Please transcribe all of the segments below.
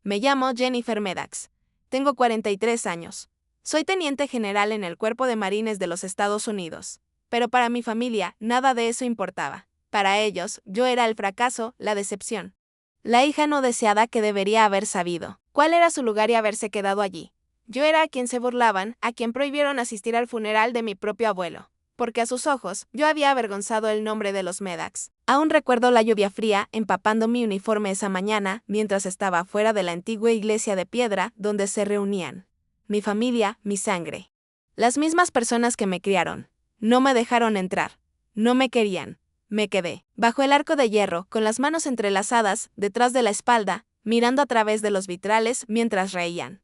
Me llamo Jennifer Medax. Tengo 43 años. Soy teniente general en el Cuerpo de Marines de los Estados Unidos. Pero para mi familia, nada de eso importaba. Para ellos, yo era el fracaso, la decepción. La hija no deseada que debería haber sabido cuál era su lugar y haberse quedado allí. Yo era a quien se burlaban, a quien prohibieron asistir al funeral de mi propio abuelo, porque a sus ojos yo había avergonzado el nombre de los Medax. Aún recuerdo la lluvia fría empapando mi uniforme esa mañana mientras estaba afuera de la antigua iglesia de piedra donde se reunían mi familia, mi sangre. Las mismas personas que me criaron. No me dejaron entrar. No me querían. Me quedé, bajo el arco de hierro, con las manos entrelazadas, detrás de la espalda, mirando a través de los vitrales mientras reían.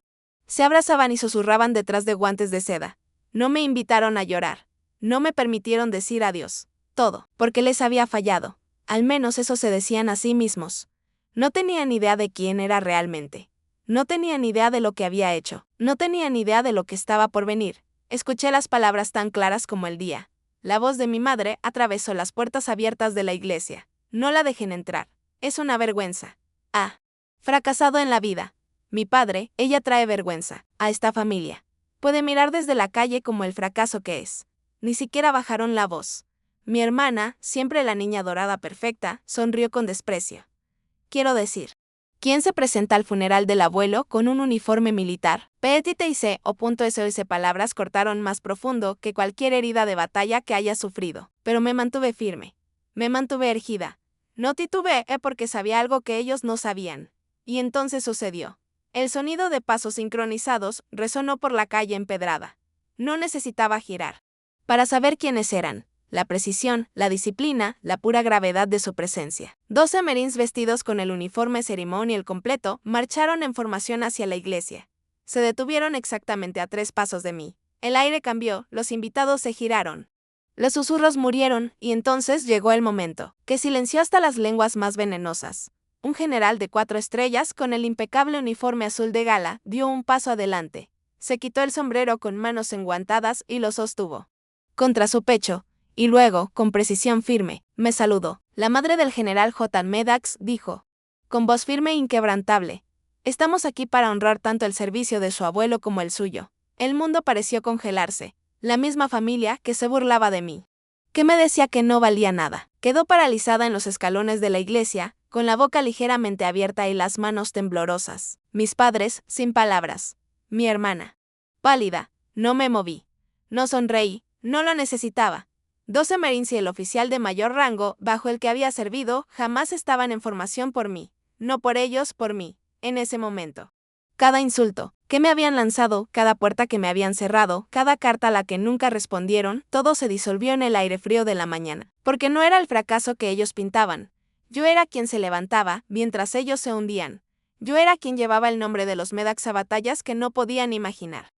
Se abrazaban y susurraban detrás de guantes de seda. No me invitaron a llorar. No me permitieron decir adiós. Todo, porque les había fallado. Al menos eso se decían a sí mismos. No tenían idea de quién era realmente. No tenían idea de lo que había hecho. No tenían idea de lo que estaba por venir. Escuché las palabras tan claras como el día. La voz de mi madre atravesó las puertas abiertas de la iglesia. No la dejen entrar. Es una vergüenza. Ah. Fracasado en la vida. Mi padre, ella trae vergüenza a esta familia. Puede mirar desde la calle como el fracaso que es. Ni siquiera bajaron la voz. Mi hermana, siempre la niña dorada perfecta, sonrió con desprecio. Quiero decir, ¿quién se presenta al funeral del abuelo con un uniforme militar? PETITIC palabras cortaron más profundo que cualquier herida de batalla que haya sufrido. Pero me mantuve firme. Me mantuve erguida. No titubeé porque sabía algo que ellos no sabían. Y entonces sucedió. El sonido de pasos sincronizados resonó por la calle empedrada. No necesitaba girar para saber quiénes eran. La precisión, la disciplina, la pura gravedad de su presencia. 12 Marines vestidos con el uniforme ceremonial completo marcharon en formación hacia la iglesia. Se detuvieron exactamente a 3 pasos de mí. El aire cambió, los invitados se giraron. Los susurros murieron, y entonces llegó el momento, que silenció hasta las lenguas más venenosas. Un general de 4 estrellas con el impecable uniforme azul de gala dio un paso adelante. Se quitó el sombrero con manos enguantadas y lo sostuvo contra su pecho. Y luego, con precisión firme, me saludó. La madre del general J. Medax dijo, con voz firme e inquebrantable, estamos aquí para honrar tanto el servicio de su abuelo como el suyo. El mundo pareció congelarse. La misma familia que se burlaba de mí, que me decía que no valía nada, quedó paralizada en los escalones de la iglesia, con la boca ligeramente abierta y las manos temblorosas. Mis padres, sin palabras. Mi hermana, pálida, no me moví. No sonreí, no lo necesitaba. 12 Marines y el oficial de mayor rango, bajo el que había servido, jamás estaban en formación por mí. No por ellos, por mí, en ese momento. Cada insulto que me habían lanzado, cada puerta que me habían cerrado, cada carta a la que nunca respondieron, todo se disolvió en el aire frío de la mañana. Porque no era el fracaso que ellos pintaban. Yo era quien se levantaba, mientras ellos se hundían. Yo era quien llevaba el nombre de los Medax a batallas que no podían imaginar.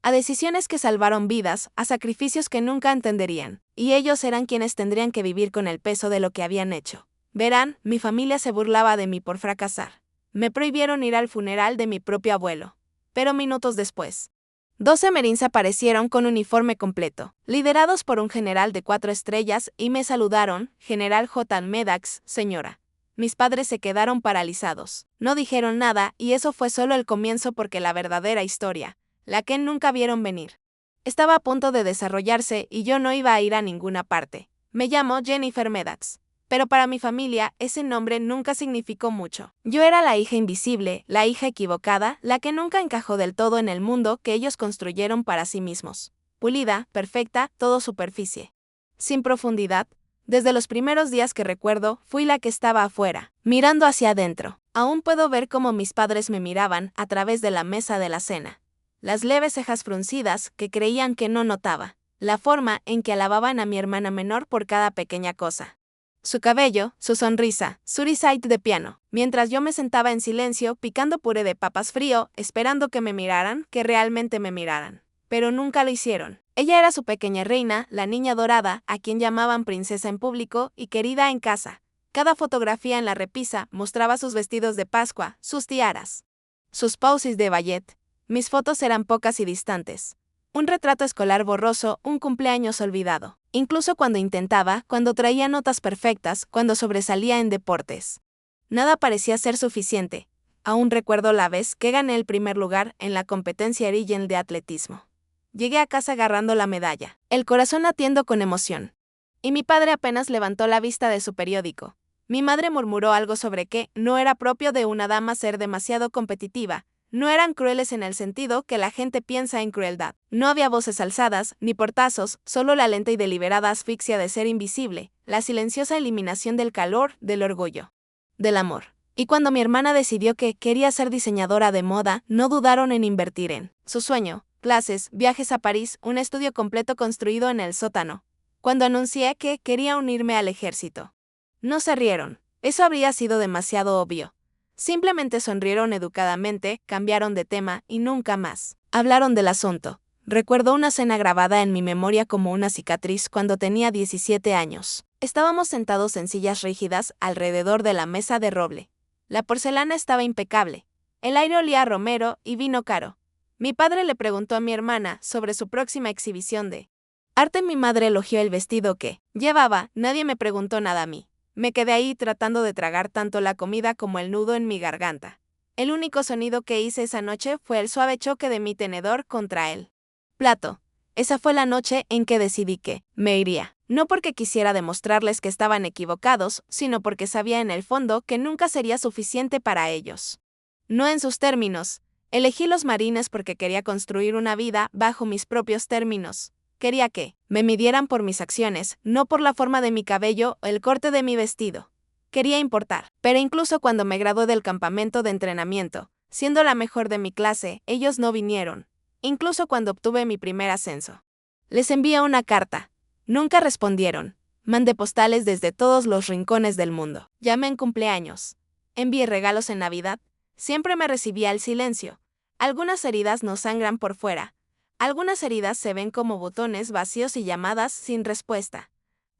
A decisiones que salvaron vidas, a sacrificios que nunca entenderían, y ellos eran quienes tendrían que vivir con el peso de lo que habían hecho. Verán, mi familia se burlaba de mí por fracasar. Me prohibieron ir al funeral de mi propio abuelo. Pero minutos después, 12 Marines aparecieron con uniforme completo, liderados por un general de 4 estrellas, y me saludaron, General J. Medax, señora. Mis padres se quedaron paralizados. No dijeron nada, y eso fue solo el comienzo porque la verdadera historia, la que nunca vieron venir, estaba a punto de desarrollarse y yo no iba a ir a ninguna parte. Me llamo Jennifer Medax. Pero para mi familia, ese nombre nunca significó mucho. Yo era la hija invisible, la hija equivocada, la que nunca encajó del todo en el mundo que ellos construyeron para sí mismos. Pulida, perfecta, todo superficie. Sin profundidad. Desde los primeros días que recuerdo, fui la que estaba afuera, mirando hacia adentro. Aún puedo ver cómo mis padres me miraban a través de la mesa de la cena. Las leves cejas fruncidas que creían que no notaba. La forma en que alababan a mi hermana menor por cada pequeña cosa. Su cabello, su sonrisa, su risita de piano, mientras yo me sentaba en silencio picando puré de papas frío, esperando que me miraran, que realmente me miraran. Pero nunca lo hicieron. Ella era su pequeña reina, la niña dorada, a quien llamaban princesa en público y querida en casa. Cada fotografía en la repisa mostraba sus vestidos de Pascua, sus tiaras, sus poses de ballet. Mis fotos eran pocas y distantes. Un retrato escolar borroso, un cumpleaños olvidado. Incluso cuando intentaba, cuando traía notas perfectas, cuando sobresalía en deportes. Nada parecía ser suficiente. Aún recuerdo la vez que gané el primer lugar en la competencia Erigen de atletismo. Llegué a casa agarrando la medalla, el corazón latiendo con emoción. Y mi padre apenas levantó la vista de su periódico. Mi madre murmuró algo sobre que no era propio de una dama ser demasiado competitiva. No eran crueles en el sentido que la gente piensa en crueldad. No había voces alzadas, ni portazos, solo la lenta y deliberada asfixia de ser invisible, la silenciosa eliminación del calor, del orgullo, del amor. Y cuando mi hermana decidió que quería ser diseñadora de moda, no dudaron en invertir en su sueño, clases, viajes a París, un estudio completo construido en el sótano. Cuando anuncié que quería unirme al ejército, no se rieron, eso habría sido demasiado obvio. Simplemente sonrieron educadamente, cambiaron de tema y nunca más hablaron del asunto. Recuerdo una escena grabada en mi memoria como una cicatriz cuando tenía 17 años. Estábamos sentados en sillas rígidas alrededor de la mesa de roble. La porcelana estaba impecable. El aire olía a romero y vino caro. Mi padre le preguntó a mi hermana sobre su próxima exhibición de arte. Mi madre elogió el vestido que llevaba. Nadie me preguntó nada a mí. Me quedé ahí tratando de tragar tanto la comida como el nudo en mi garganta. El único sonido que hice esa noche fue el suave choque de mi tenedor contra el plato. Esa fue la noche en que decidí que me iría. No porque quisiera demostrarles que estaban equivocados, sino porque sabía en el fondo que nunca sería suficiente para ellos. No en sus términos. Elegí los Marines porque quería construir una vida bajo mis propios términos. Quería que me midieran por mis acciones, no por la forma de mi cabello o el corte de mi vestido. Quería importar. Pero incluso cuando me gradué del campamento de entrenamiento, siendo la mejor de mi clase, ellos no vinieron. Incluso cuando obtuve mi primer ascenso. Les envié una carta. Nunca respondieron. Mandé postales desde todos los rincones del mundo. Llamé en cumpleaños. Envié regalos en Navidad. Siempre me recibía el silencio. Algunas heridas no sangran por fuera. Algunas heridas se ven como botones vacíos y llamadas sin respuesta.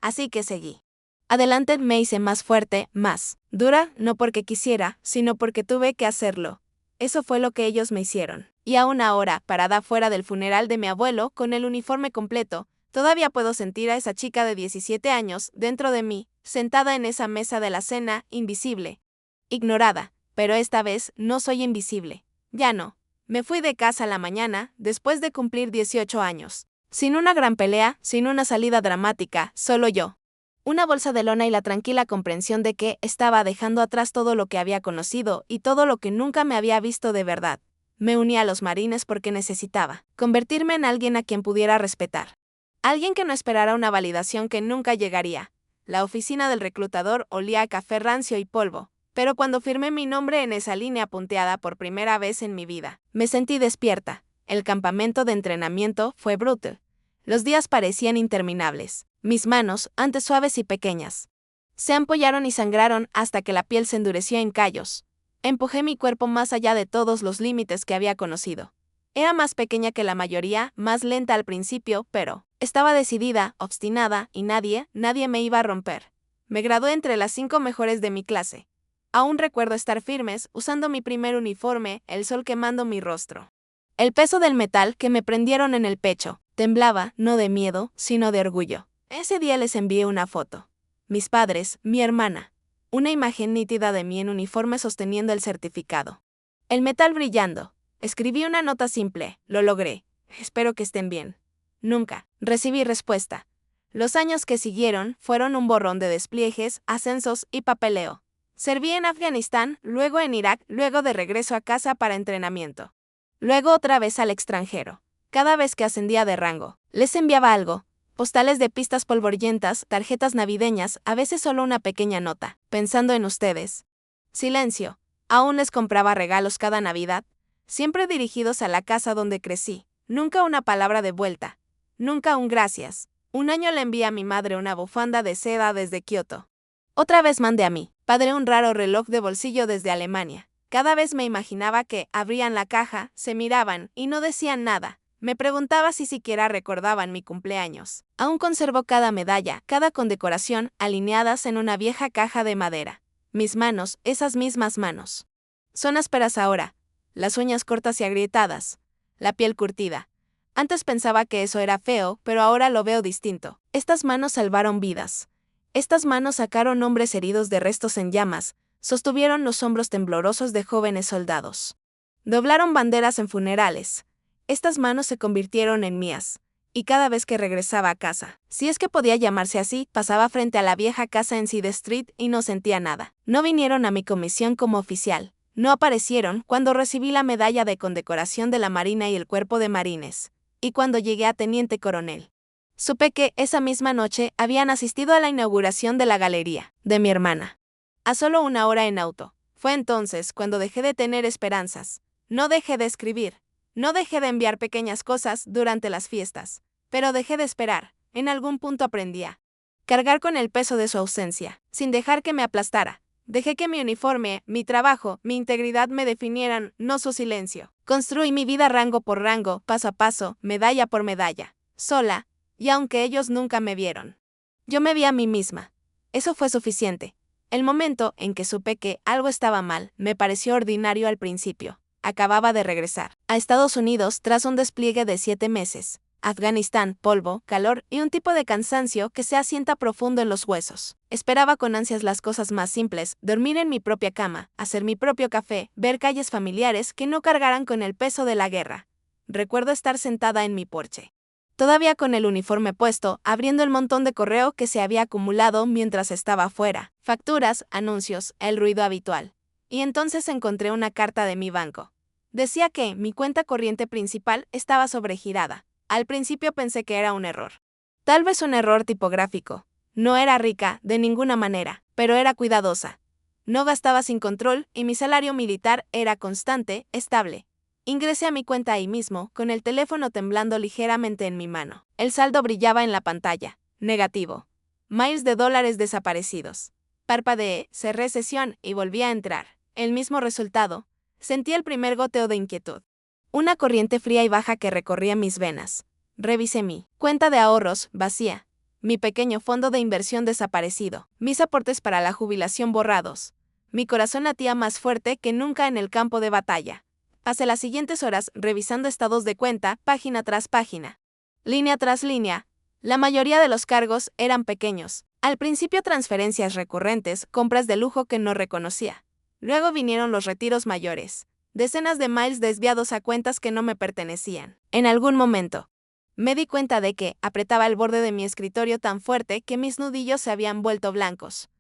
Así que seguí. Adelante me hice más fuerte, más dura, no porque quisiera, sino porque tuve que hacerlo. Eso fue lo que ellos me hicieron. Y aún ahora, parada fuera del funeral de mi abuelo, con el uniforme completo, todavía puedo sentir a esa chica de 17 años dentro de mí, sentada en esa mesa de la cena, invisible. Ignorada, pero esta vez no soy invisible. Ya no. Me fui de casa a la mañana, después de cumplir 18 años. Sin una gran pelea, sin una salida dramática, solo yo. Una bolsa de lona y la tranquila comprensión de que estaba dejando atrás todo lo que había conocido y todo lo que nunca me había visto de verdad. Me uní a los Marines porque necesitaba convertirme en alguien a quien pudiera respetar. Alguien que no esperara una validación que nunca llegaría. La oficina del reclutador olía a café rancio y polvo, pero cuando firmé mi nombre en esa línea punteada por primera vez en mi vida, me sentí despierta. El campamento de entrenamiento fue brutal. Los días parecían interminables. Mis manos, antes suaves y pequeñas, se ampollaron y sangraron hasta que la piel se endureció en callos. Empujé mi cuerpo más allá de todos los límites que había conocido. Era más pequeña que la mayoría, más lenta al principio, pero estaba decidida, obstinada, y nadie me iba a romper. Me gradué entre las 5 mejores de mi clase. Aún recuerdo estar firmes, usando mi primer uniforme, el sol quemando mi rostro. El peso del metal que me prendieron en el pecho, temblaba, no de miedo, sino de orgullo. Ese día les envié una foto. Mis padres, mi hermana. Una imagen nítida de mí en uniforme sosteniendo el certificado. El metal brillando. Escribí una nota simple. Lo logré. Espero que estén bien. Nunca recibí respuesta. Los años que siguieron fueron un borrón de despliegues, ascensos y papeleo. Serví en Afganistán, luego en Irak, luego de regreso a casa para entrenamiento. Luego otra vez al extranjero. Cada vez que ascendía de rango, les enviaba algo. Postales de pistas polvorientas, tarjetas navideñas, a veces solo una pequeña nota, pensando en ustedes. Silencio. Aún les compraba regalos cada Navidad, siempre dirigidos a la casa donde crecí. Nunca una palabra de vuelta. Nunca un gracias. Un año le envié a mi madre una bufanda de seda desde Kioto. Otra vez mandé a mi padre un raro reloj de bolsillo desde Alemania. Cada vez me imaginaba que abrían la caja, se miraban y no decían nada. Me preguntaba si siquiera recordaban mi cumpleaños. Aún conservo cada medalla, cada condecoración, alineadas en una vieja caja de madera. Mis manos, esas mismas manos. Son ásperas ahora, las uñas cortas y agrietadas, la piel curtida. Antes pensaba que eso era feo, pero ahora lo veo distinto. Estas manos salvaron vidas. Estas manos sacaron hombres heridos de restos en llamas, Sostuvieron los hombros temblorosos de jóvenes soldados. Doblaron banderas en funerales. Estas manos se convirtieron en mías. Y cada vez que regresaba a casa, si es que podía llamarse así, pasaba frente a la vieja casa en Side Street y no sentía nada. No vinieron a mi comisión como oficial. No aparecieron cuando recibí la medalla de condecoración de la Marina y el Cuerpo de Marines. Y cuando llegué a teniente coronel. Supe que, esa misma noche, habían asistido a la inauguración de la galería de mi hermana. A solo 1 hora en auto. Fue entonces cuando dejé de tener esperanzas. No dejé de escribir. No dejé de enviar pequeñas cosas durante las fiestas. Pero dejé de esperar. En algún punto aprendí a cargar con el peso de su ausencia, sin dejar que me aplastara. Dejé que mi uniforme, mi trabajo, mi integridad me definieran, no su silencio. Construí mi vida rango por rango, paso a paso, medalla por medalla, sola, y aunque ellos nunca me vieron. Yo me vi a mí misma. Eso fue suficiente. El momento en que supe que algo estaba mal me pareció ordinario al principio. Acababa de regresar a Estados Unidos tras un despliegue de 7 meses. Afganistán, polvo, calor y un tipo de cansancio que se asienta profundo en los huesos. Esperaba con ansias las cosas más simples, dormir en mi propia cama, hacer mi propio café, ver calles familiares que no cargaran con el peso de la guerra. Recuerdo estar sentada en mi porche, todavía con el uniforme puesto, abriendo el montón de correo que se había acumulado mientras estaba afuera. Facturas, anuncios, el ruido habitual. Y entonces encontré una carta de mi banco. Decía que mi cuenta corriente principal estaba sobregirada. Al principio pensé que era un error. Tal vez un error tipográfico. No era rica, de ninguna manera, pero era cuidadosa. No gastaba sin control y mi salario militar era constante, estable. Ingresé a mi cuenta ahí mismo, con el teléfono temblando ligeramente en mi mano. El saldo brillaba en la pantalla. Negativo. Miles de dólares desaparecidos. Parpadeé, cerré sesión y volví a entrar. El mismo resultado. Sentí el primer goteo de inquietud. Una corriente fría y baja que recorría mis venas. Revisé mi cuenta de ahorros, vacía. Mi pequeño fondo de inversión desaparecido. Mis aportes para la jubilación borrados. Mi corazón latía más fuerte que nunca en el campo de batalla. Pasé las siguientes horas revisando estados de cuenta, página tras página. Línea tras línea. La mayoría de los cargos eran pequeños. Al principio transferencias recurrentes, compras de lujo que no reconocía. Luego vinieron los retiros mayores. Decenas de miles desviados a cuentas que no me pertenecían. En algún momento, me di cuenta de que apretaba el borde de mi escritorio tan fuerte que mis nudillos se habían vuelto blancos.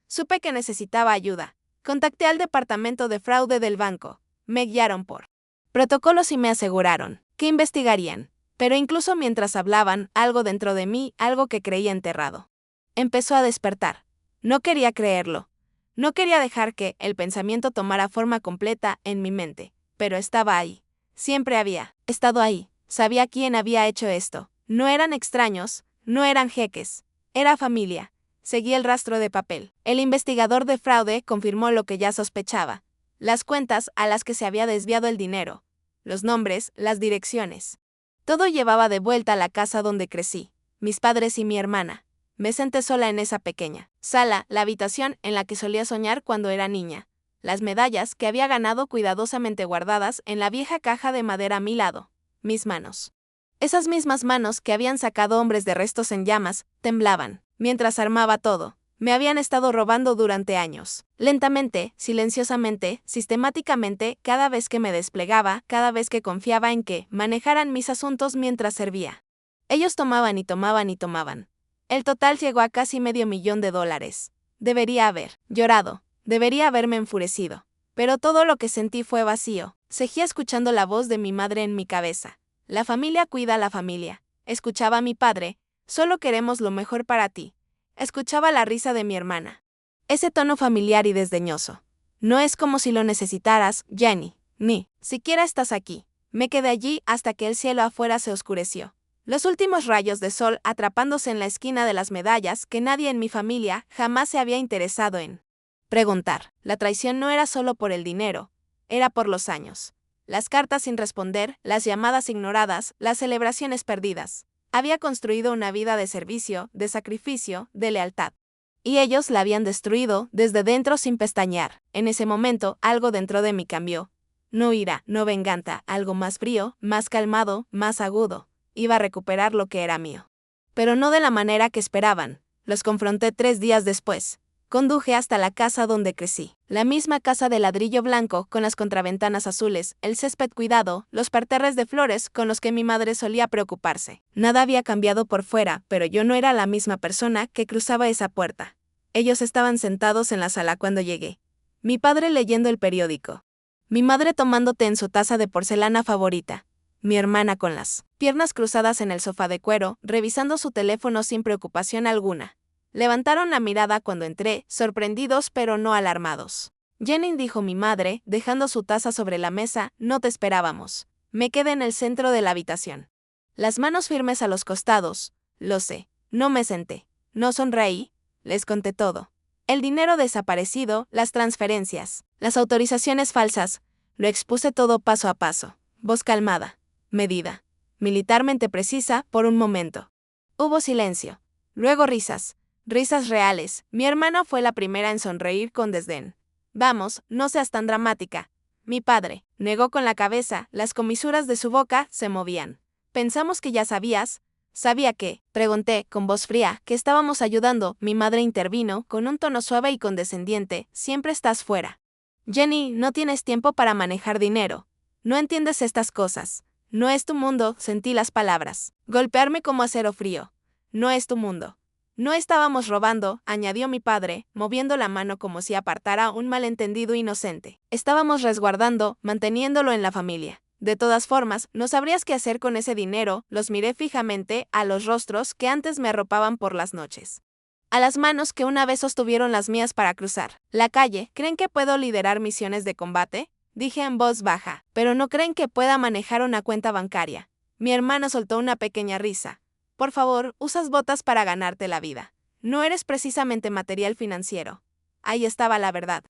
Supe que necesitaba ayuda. Contacté al departamento de fraude del banco. Me guiaron por protocolos y me aseguraron que investigarían. Pero incluso mientras hablaban, algo dentro de mí, algo que creía enterrado, empezó a despertar. No quería creerlo. No quería dejar que el pensamiento tomara forma completa en mi mente, pero estaba ahí. Siempre había estado ahí. Sabía quién había hecho esto. No eran extraños, no eran jeques. Era familia. Seguí el rastro de papel. El investigador de fraude confirmó lo que ya sospechaba. Las cuentas a las que se había desviado el dinero. Los nombres, las direcciones. Todo llevaba de vuelta a la casa donde crecí. Mis padres y mi hermana. Me senté sola en esa pequeña sala, la habitación en la que solía soñar cuando era niña. Las medallas que había ganado cuidadosamente guardadas en la vieja caja de madera a mi lado. Mis manos. Esas mismas manos que habían sacado hombres de restos en llamas, temblaban, mientras armaba todo. Me habían estado robando durante años. Lentamente, silenciosamente, sistemáticamente, cada vez que me desplegaba, cada vez que confiaba en que manejaran mis asuntos mientras servía. Ellos tomaban y tomaban y tomaban. El total llegó a casi $500,000. Debería haber llorado, debería haberme enfurecido. Pero todo lo que sentí fue vacío. Seguía escuchando la voz de mi madre en mi cabeza. La familia cuida a la familia. Escuchaba a mi padre, solo queremos lo mejor para ti. Escuchaba la risa de mi hermana. Ese tono familiar y desdeñoso. No es como si lo necesitaras, Jenny, ni siquiera estás aquí. Me quedé allí hasta que el cielo afuera se oscureció. Los últimos rayos de sol atrapándose en la esquina de las medallas que nadie en mi familia jamás se había interesado en preguntar. La traición no era solo por el dinero, era por los años. Las cartas sin responder, las llamadas ignoradas, las celebraciones perdidas. Había construido una vida de servicio, de sacrificio, de lealtad. Y ellos la habían destruido desde dentro sin pestañear. En ese momento, algo dentro de mí cambió. No ira, no venganza, algo más frío, más calmado, más agudo. Iba a recuperar lo que era mío. Pero no de la manera que esperaban. Los confronté 3 días después. Conduje hasta la casa donde crecí. La misma casa de ladrillo blanco con las contraventanas azules, el césped cuidado, los parterres de flores con los que mi madre solía preocuparse. Nada había cambiado por fuera, pero yo no era la misma persona que cruzaba esa puerta. Ellos estaban sentados en la sala cuando llegué. Mi padre leyendo el periódico. Mi madre tomando té en su taza de porcelana favorita. Mi hermana con las piernas cruzadas en el sofá de cuero, revisando su teléfono sin preocupación alguna. Levantaron la mirada cuando entré, sorprendidos pero no alarmados. Jenny, dijo mi madre, dejando su taza sobre la mesa, no te esperábamos. Me quedé en el centro de la habitación. Las manos firmes a los costados. Lo sé. No me senté. No sonreí. Les conté todo. El dinero desaparecido, las transferencias, las autorizaciones falsas. Lo expuse todo paso a paso. Voz calmada. Medida. Militarmente precisa por un momento. Hubo silencio. Luego risas. Risas reales. Mi hermana fue la primera en sonreír con desdén. Vamos, no seas tan dramática. Mi padre negó con la cabeza, las comisuras de su boca se movían. Pensamos que ya sabías. ¿Sabía qué? Pregunté, con voz fría, que estábamos ayudando. Mi madre intervino, con un tono suave y condescendiente. Siempre estás fuera. Jenny, no tienes tiempo para manejar dinero. No entiendes estas cosas. No es tu mundo, sentí las palabras. Golpearme como acero frío. No es tu mundo. No estábamos robando, añadió mi padre, moviendo la mano como si apartara un malentendido inocente. Estábamos resguardando, manteniéndolo en la familia. De todas formas, no sabrías qué hacer con ese dinero. Los miré fijamente a los rostros que antes me arropaban por las noches. A las manos que una vez sostuvieron las mías para cruzar la calle. ¿Creen que puedo liderar misiones de combate? Dije en voz baja. Pero no creen que pueda manejar una cuenta bancaria. Mi hermano soltó una pequeña risa. Por favor, usas botas para ganarte la vida. No eres precisamente material financiero. Ahí estaba la verdad.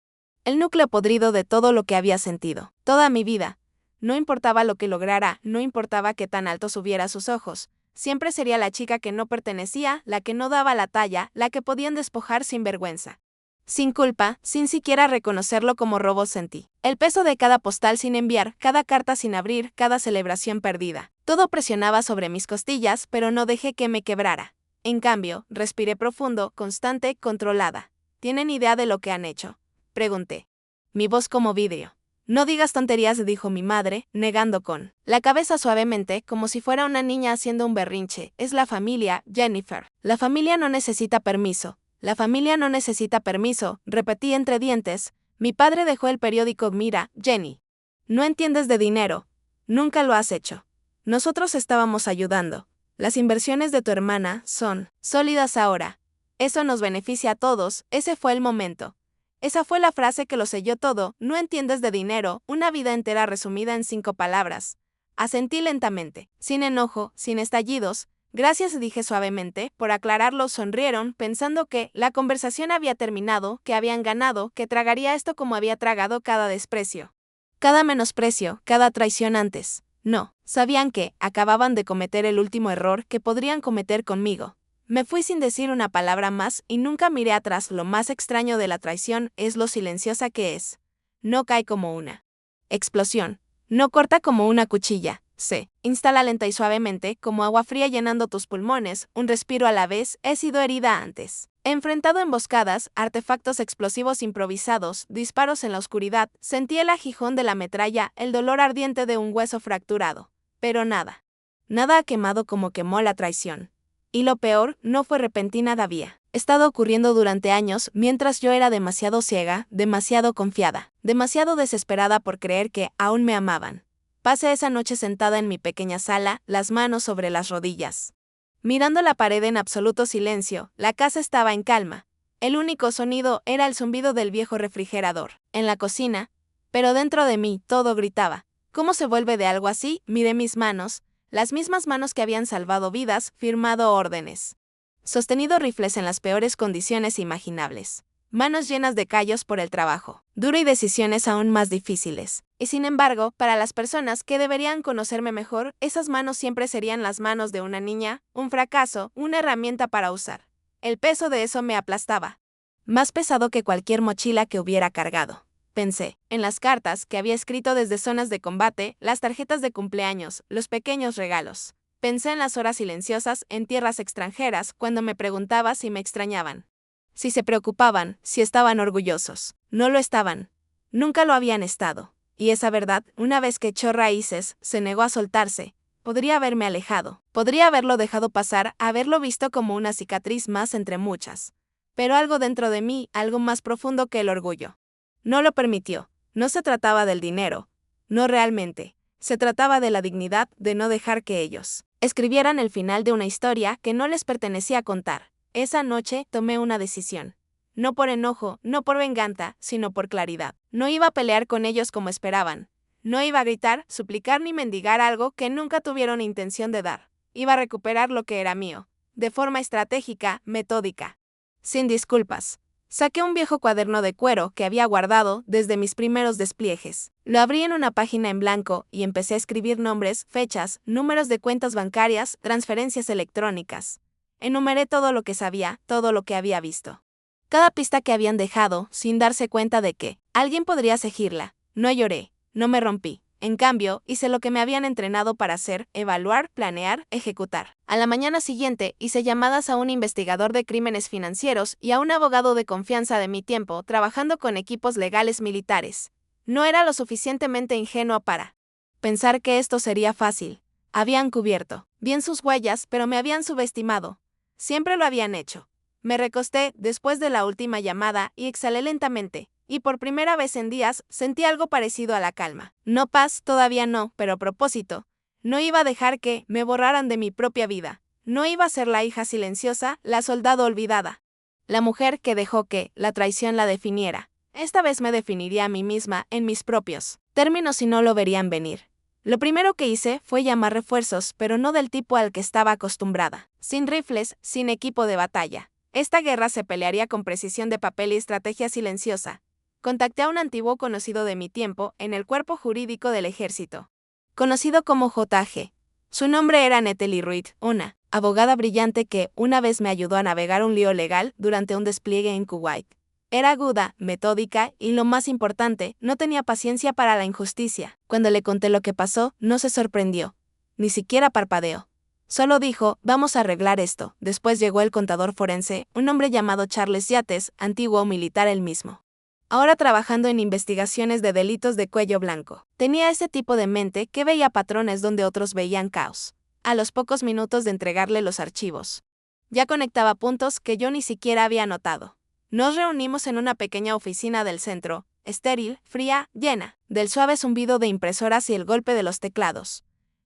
El núcleo podrido de todo lo que había sentido. Toda mi vida. No importaba lo que lograra, no importaba qué tan alto subiera sus ojos. Siempre sería la chica que no pertenecía, la que no daba la talla, la que podían despojar sin vergüenza. Sin culpa, sin siquiera reconocerlo como robo sentí. El peso de cada postal sin enviar, cada carta sin abrir, cada celebración perdida. Todo presionaba sobre mis costillas, pero no dejé que me quebrara. En cambio, respiré profundo, constante, controlada. ¿Tienen idea de lo que han hecho? Pregunté. Mi voz como vidrio. No digas tonterías, dijo mi madre, negando con la cabeza suavemente, como si fuera una niña haciendo un berrinche. Es la familia, Jennifer. La familia no necesita permiso. La familia no necesita permiso, repetí entre dientes. Mi padre dejó el periódico. Mira, Jenny. No entiendes de dinero. Nunca lo has hecho. Nosotros estábamos ayudando. Las inversiones de tu hermana son sólidas ahora. Eso nos beneficia a todos. Ese fue el momento. Esa fue la frase que lo selló todo. No entiendes de dinero, una vida entera resumida en 5 palabras. Asentí lentamente, sin enojo, sin estallidos. Gracias, dije suavemente, por aclararlo. Sonrieron, pensando que la conversación había terminado, que habían ganado, que tragaría esto como había tragado cada desprecio. Cada menosprecio, cada traición antes. No, sabían que acababan de cometer el último error que podrían cometer conmigo. Me fui sin decir una palabra más y nunca miré atrás. Lo más extraño de la traición es lo silenciosa que es. No cae como una explosión. No corta como una cuchilla. Se instala lenta y suavemente, como agua fría llenando tus pulmones, un respiro a la vez. He sido herida antes. He enfrentado emboscadas, artefactos explosivos improvisados, disparos en la oscuridad. Sentí el aguijón de la metralla, el dolor ardiente de un hueso fracturado. Pero nada. Nada ha quemado como quemó la traición. Y lo peor, no fue repentina, había estado ocurriendo durante años, mientras yo era demasiado ciega, demasiado confiada, demasiado desesperada por creer que aún me amaban. Pasé esa noche sentada en mi pequeña sala, las manos sobre las rodillas. Mirando la pared en absoluto silencio, la casa estaba en calma. El único sonido era el zumbido del viejo refrigerador, en la cocina, pero dentro de mí todo gritaba. ¿Cómo se vuelve de algo así? Miré mis manos. Las mismas manos que habían salvado vidas, firmado órdenes, sostenido rifles en las peores condiciones imaginables. Manos llenas de callos por el trabajo duro y decisiones aún más difíciles. Y sin embargo, para las personas que deberían conocerme mejor, esas manos siempre serían las manos de una niña, un fracaso, una herramienta para usar. El peso de eso me aplastaba. Más pesado que cualquier mochila que hubiera cargado. Pensé en las cartas que había escrito desde zonas de combate, las tarjetas de cumpleaños, los pequeños regalos. Pensé en las horas silenciosas en tierras extranjeras cuando me preguntaba si me extrañaban. Si se preocupaban, si estaban orgullosos. No lo estaban. Nunca lo habían estado. Y esa verdad, una vez que echó raíces, se negó a soltarse. Podría haberme alejado. Podría haberlo dejado pasar, haberlo visto como una cicatriz más entre muchas. Pero algo dentro de mí, algo más profundo que el orgullo. No lo permitió. No se trataba del dinero. No realmente. Se trataba de la dignidad de no dejar que ellos escribieran el final de una historia que no les pertenecía contar. Esa noche tomé una decisión. No por enojo, no por venganza, sino por claridad. No iba a pelear con ellos como esperaban. No iba a gritar, suplicar ni mendigar algo que nunca tuvieron intención de dar. Iba a recuperar lo que era mío, de forma estratégica, metódica. Sin disculpas. Saqué un viejo cuaderno de cuero que había guardado desde mis primeros despliegues. Lo abrí en una página en blanco y empecé a escribir nombres, fechas, números de cuentas bancarias, transferencias electrónicas. Enumeré todo lo que sabía, todo lo que había visto. Cada pista que habían dejado, sin darse cuenta de que alguien podría seguirla. No lloré, no me rompí. En cambio, hice lo que me habían entrenado para hacer: evaluar, planear, ejecutar. A la mañana siguiente, hice llamadas a un investigador de crímenes financieros y a un abogado de confianza de mi tiempo, trabajando con equipos legales militares. No era lo suficientemente ingenuo para pensar que esto sería fácil. Habían cubierto bien sus huellas, pero me habían subestimado. Siempre lo habían hecho. Me recosté después de la última llamada y exhalé lentamente. Y por primera vez en días sentí algo parecido a la calma. No paz, todavía no, pero propósito. No iba a dejar que me borraran de mi propia vida. No iba a ser la hija silenciosa, la soldado olvidada. La mujer que dejó que la traición la definiera. Esta vez me definiría a mí misma en mis propios términos y no lo verían venir. Lo primero que hice fue llamar refuerzos, pero no del tipo al que estaba acostumbrada. Sin rifles, sin equipo de batalla. Esta guerra se pelearía con precisión de papel y estrategia silenciosa. Contacté a un antiguo conocido de mi tiempo en el cuerpo jurídico del ejército, conocido como JG. Su nombre era Natalie Reed, una abogada brillante que una vez me ayudó a navegar un lío legal durante un despliegue en Kuwait. Era aguda, metódica y, lo más importante, no tenía paciencia para la injusticia. Cuando le conté lo que pasó, no se sorprendió. Ni siquiera parpadeó. Solo dijo: vamos a arreglar esto. Después llegó el contador forense, un hombre llamado Charles Yates, antiguo militar él mismo. Ahora trabajando en investigaciones de delitos de cuello blanco. Tenía ese tipo de mente que veía patrones donde otros veían caos. A los pocos minutos de entregarle los archivos, ya conectaba puntos que yo ni siquiera había notado. Nos reunimos en una pequeña oficina del centro, estéril, fría, llena del suave zumbido de impresoras y el golpe de los teclados.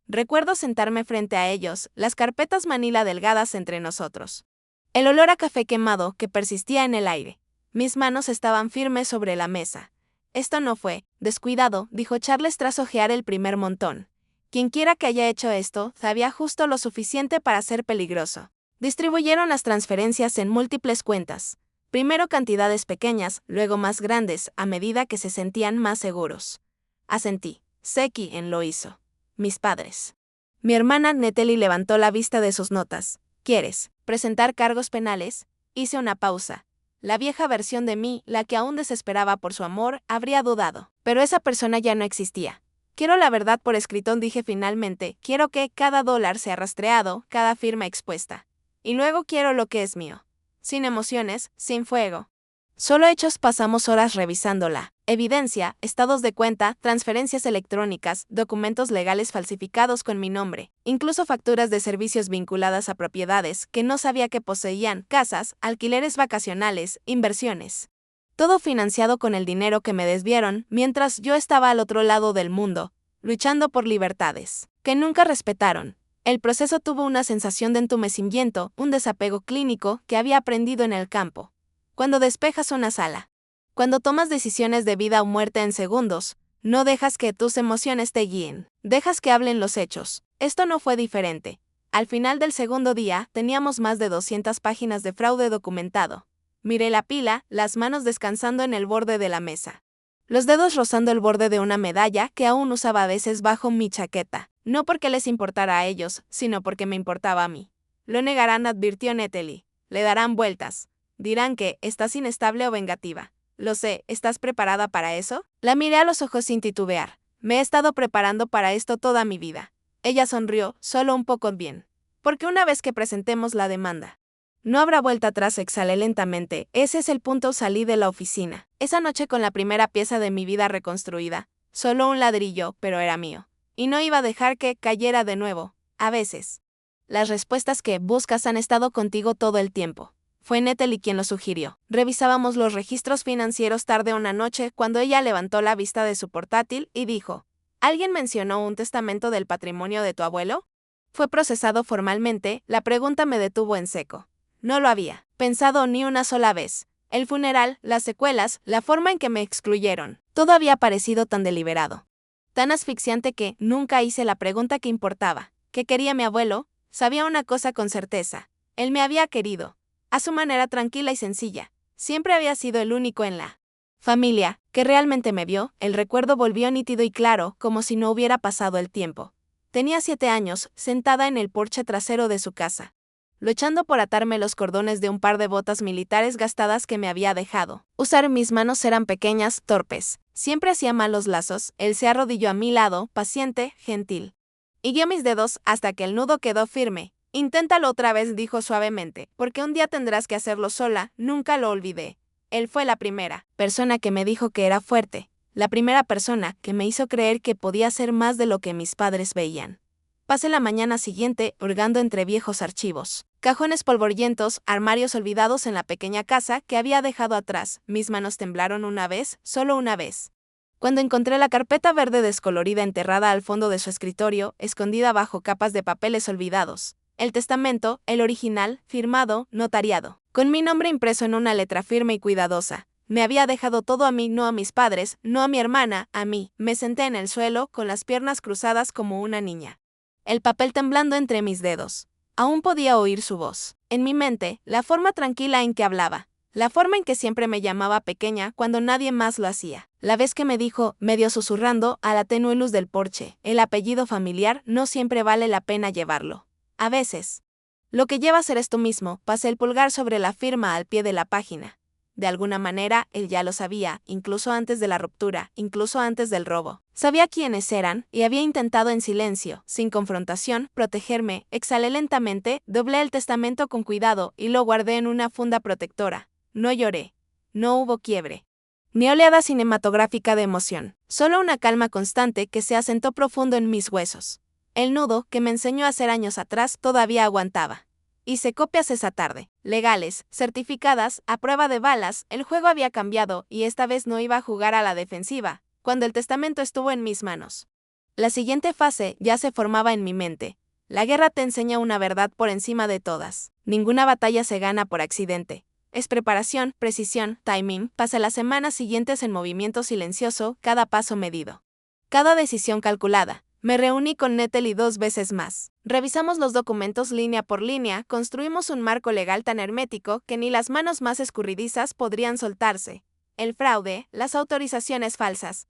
Recuerdo sentarme frente a ellos, las carpetas manila delgadas entre nosotros. El olor a café quemado que persistía en el aire. Mis manos estaban firmes sobre la mesa. Esto no fue descuidado, dijo Charles tras hojear el primer montón. Quienquiera que haya hecho esto, sabía justo lo suficiente para ser peligroso. Distribuyeron las transferencias en múltiples cuentas. Primero cantidades pequeñas, luego más grandes, a medida que se sentían más seguros. Asentí. Sé quién lo hizo. Mis padres. Mi hermana Natalie levantó la vista de sus notas. ¿Quieres presentar cargos penales? Hice una pausa. La vieja versión de mí, la que aún desesperaba por su amor, habría dudado. Pero esa persona ya no existía. Quiero la verdad por escrito, dije finalmente. Quiero que cada dólar sea rastreado, cada firma expuesta. Y luego quiero lo que es mío. Sin emociones, sin fuego. Solo hechos. Pasamos horas revisándola. Evidencia, estados de cuenta, transferencias electrónicas, documentos legales falsificados con mi nombre, incluso facturas de servicios vinculadas a propiedades que no sabía que poseían, casas, alquileres vacacionales, inversiones. Todo financiado con el dinero que me desviaron mientras yo estaba al otro lado del mundo, luchando por libertades que nunca respetaron. El proceso tuvo una sensación de entumecimiento, un desapego clínico que había aprendido en el campo. Cuando despejas una sala, cuando tomas decisiones de vida o muerte en segundos, no dejas que tus emociones te guíen, dejas que hablen los hechos. Esto no fue diferente. Al final del segundo día, teníamos más de 200 páginas de fraude documentado. Miré la pila, las manos descansando en el borde de la mesa. Los dedos rozando el borde de una medalla que aún usaba a veces bajo mi chaqueta. No porque les importara a ellos, sino porque me importaba a mí. Lo negarán, advirtió Natalie. Le darán vueltas. Dirán que estás inestable o vengativa. Lo sé, ¿estás preparada para eso? La miré a los ojos sin titubear. Me he estado preparando para esto toda mi vida. Ella sonrió, solo un poco bien. Porque una vez que presentemos la demanda, No habrá vuelta atrás, exhalé lentamente. Ese es el punto. Salí de la oficina. Esa noche con la primera pieza de mi vida reconstruida. Solo un ladrillo, pero era mío. Y no iba a dejar que cayera de nuevo. A veces. Las respuestas que buscas han estado contigo todo el tiempo. Fue Natalie quien lo sugirió. Revisábamos los registros financieros tarde una noche cuando ella levantó la vista de su portátil y dijo: ¿Alguien mencionó un testamento del patrimonio de tu abuelo? Fue procesado formalmente. La pregunta me detuvo en seco. No lo había pensado ni una sola vez. El funeral, las secuelas, la forma en que me excluyeron. Todo había parecido tan deliberado. Tan asfixiante que nunca hice la pregunta que importaba. ¿Qué quería mi abuelo? Sabía una cosa con certeza. Él me había querido. A su manera tranquila y sencilla. Siempre había sido el único en la familia que realmente me vio. El recuerdo volvió nítido y claro, como si no hubiera pasado el tiempo. Tenía 7 años, sentada en el porche trasero de su casa, luchando por atarme los cordones de un par de botas militares gastadas que me había dejado. Usar mis manos eran pequeñas, torpes. Siempre hacía malos lazos. Él se arrodilló a mi lado, paciente, gentil. Y guió mis dedos hasta que el nudo quedó firme. Inténtalo otra vez, dijo suavemente, porque un día tendrás que hacerlo sola. Nunca lo olvidé. Él fue la primera persona que me dijo que era fuerte. La primera persona que me hizo creer que podía ser más de lo que mis padres veían. Pasé la mañana siguiente hurgando entre viejos archivos, cajones polvorientos, armarios olvidados en la pequeña casa que había dejado atrás. Mis manos temblaron una vez, solo una vez. Cuando encontré la carpeta verde descolorida enterrada al fondo de su escritorio, escondida bajo capas de papeles olvidados. El testamento, el original, firmado, notariado, con mi nombre impreso en una letra firme y cuidadosa. Me había dejado todo a mí, no a mis padres, no a mi hermana, a mí. Me senté en el suelo, con las piernas cruzadas como una niña. El papel temblando entre mis dedos. Aún podía oír su voz. En mi mente, la forma tranquila en que hablaba. La forma en que siempre me llamaba pequeña cuando nadie más lo hacía. La vez que me dijo, medio susurrando, a la tenue luz del porche: el apellido familiar no siempre vale la pena llevarlo. A veces. Lo que llevas eres tú mismo. Pasé el pulgar sobre la firma al pie de la página. De alguna manera, él ya lo sabía, incluso antes de la ruptura, incluso antes del robo. Sabía quiénes eran, y había intentado en silencio, sin confrontación, protegerme. Exhalé lentamente, doblé el testamento con cuidado y lo guardé en una funda protectora. No lloré. No hubo quiebre. Ni oleada cinematográfica de emoción. Solo una calma constante que se asentó profundo en mis huesos. El nudo, que me enseñó a hacer años atrás, todavía aguantaba. Hice copias esa tarde, legales, certificadas, a prueba de balas. El juego había cambiado y esta vez no iba a jugar a la defensiva, cuando el testamento estuvo en mis manos. La siguiente fase ya se formaba en mi mente. La guerra te enseña una verdad por encima de todas. Ninguna batalla se gana por accidente. Es preparación, precisión, timing. Pasé las semanas siguientes en movimiento silencioso, cada paso medido. Cada decisión calculada. Me reuní con Natalie 2 veces más. Revisamos los documentos línea por línea, construimos un marco legal tan hermético que ni las manos más escurridizas podrían soltarse. El fraude, las autorizaciones falsas,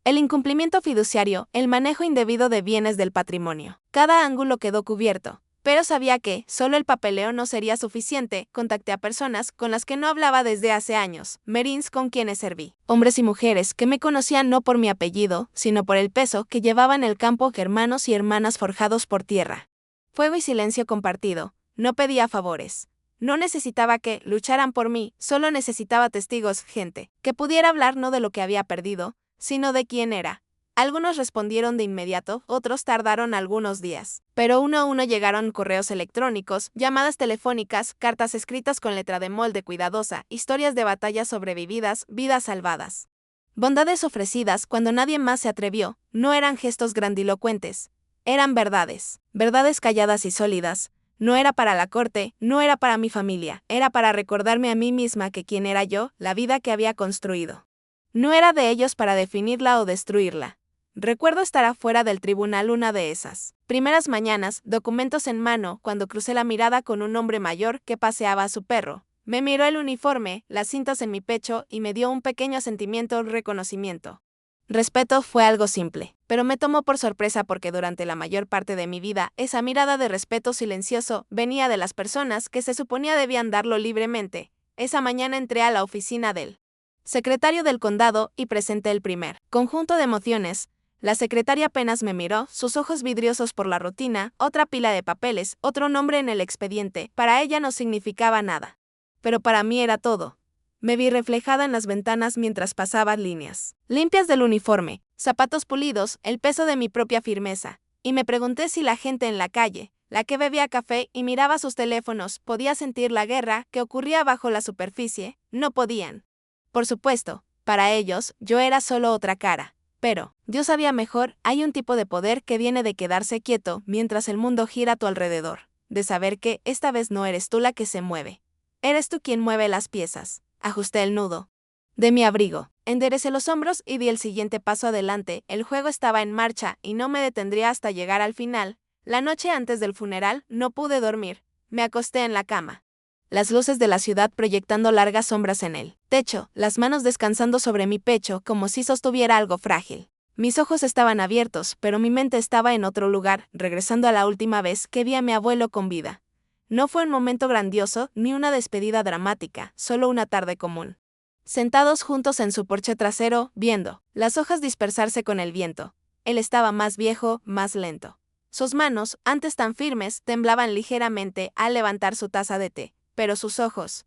el incumplimiento fiduciario, el manejo indebido de bienes del patrimonio. Cada ángulo quedó cubierto. Pero sabía que, solo el papeleo no sería suficiente. Contacté a personas con las que no hablaba desde hace años, Marines con quienes serví. Hombres y mujeres que me conocían no por mi apellido, sino por el peso que llevaba en el campo, hermanos y hermanas forjados por tierra. Fuego y silencio compartido. No pedía favores. No necesitaba que lucharan por mí, solo necesitaba testigos, gente, que pudiera hablar no de lo que había perdido, sino de quién era. Algunos respondieron de inmediato, otros tardaron algunos días. Pero uno a uno llegaron correos electrónicos, llamadas telefónicas, cartas escritas con letra de molde cuidadosa, historias de batallas sobrevividas, vidas salvadas. Bondades ofrecidas cuando nadie más se atrevió. No eran gestos grandilocuentes. Eran verdades. Verdades calladas y sólidas. No era para la corte, no era para mi familia, era para recordarme a mí misma que quién era yo, la vida que había construido. No era de ellos para definirla o destruirla. Recuerdo estar afuera del tribunal una de esas primeras mañanas, documentos en mano, cuando crucé la mirada con un hombre mayor que paseaba a su perro. Me miró el uniforme, las cintas en mi pecho y me dio un pequeño sentimiento de reconocimiento. Respeto fue algo simple, pero me tomó por sorpresa porque durante la mayor parte de mi vida, esa mirada de respeto silencioso venía de las personas que se suponía debían darlo libremente. Esa mañana entré a la oficina del secretario del condado y presenté el primer conjunto de mociones, La secretaria apenas me miró, sus ojos vidriosos por la rutina, otra pila de papeles, otro nombre en el expediente, para ella no significaba nada. Pero para mí era todo. Me vi reflejada en las ventanas mientras pasaba líneas limpias del uniforme, zapatos pulidos, el peso de mi propia firmeza, y me pregunté si la gente en la calle, la que bebía café y miraba sus teléfonos, podía sentir la guerra que ocurría bajo la superficie. No podían. Por supuesto, para ellos, yo era solo otra cara. Pero, Dios sabía mejor, hay un tipo de poder que viene de quedarse quieto mientras el mundo gira a tu alrededor, de saber que esta vez no eres tú la que se mueve. Eres tú quien mueve las piezas. Ajusté el nudo de mi abrigo, enderecé los hombros y di el siguiente paso adelante. El juego estaba en marcha y no me detendría hasta llegar al final. La noche antes del funeral no pude dormir. Me acosté en la cama. Las luces de la ciudad proyectando largas sombras en el techo, las manos descansando sobre mi pecho como si sostuviera algo frágil. Mis ojos estaban abiertos, pero mi mente estaba en otro lugar, regresando a la última vez que vi a mi abuelo con vida. No fue un momento grandioso ni una despedida dramática, solo una tarde común. Sentados juntos en su porche trasero, viendo las hojas dispersarse con el viento. Él estaba más viejo, más lento. Sus manos, antes tan firmes, temblaban ligeramente al levantar su taza de té. Pero sus ojos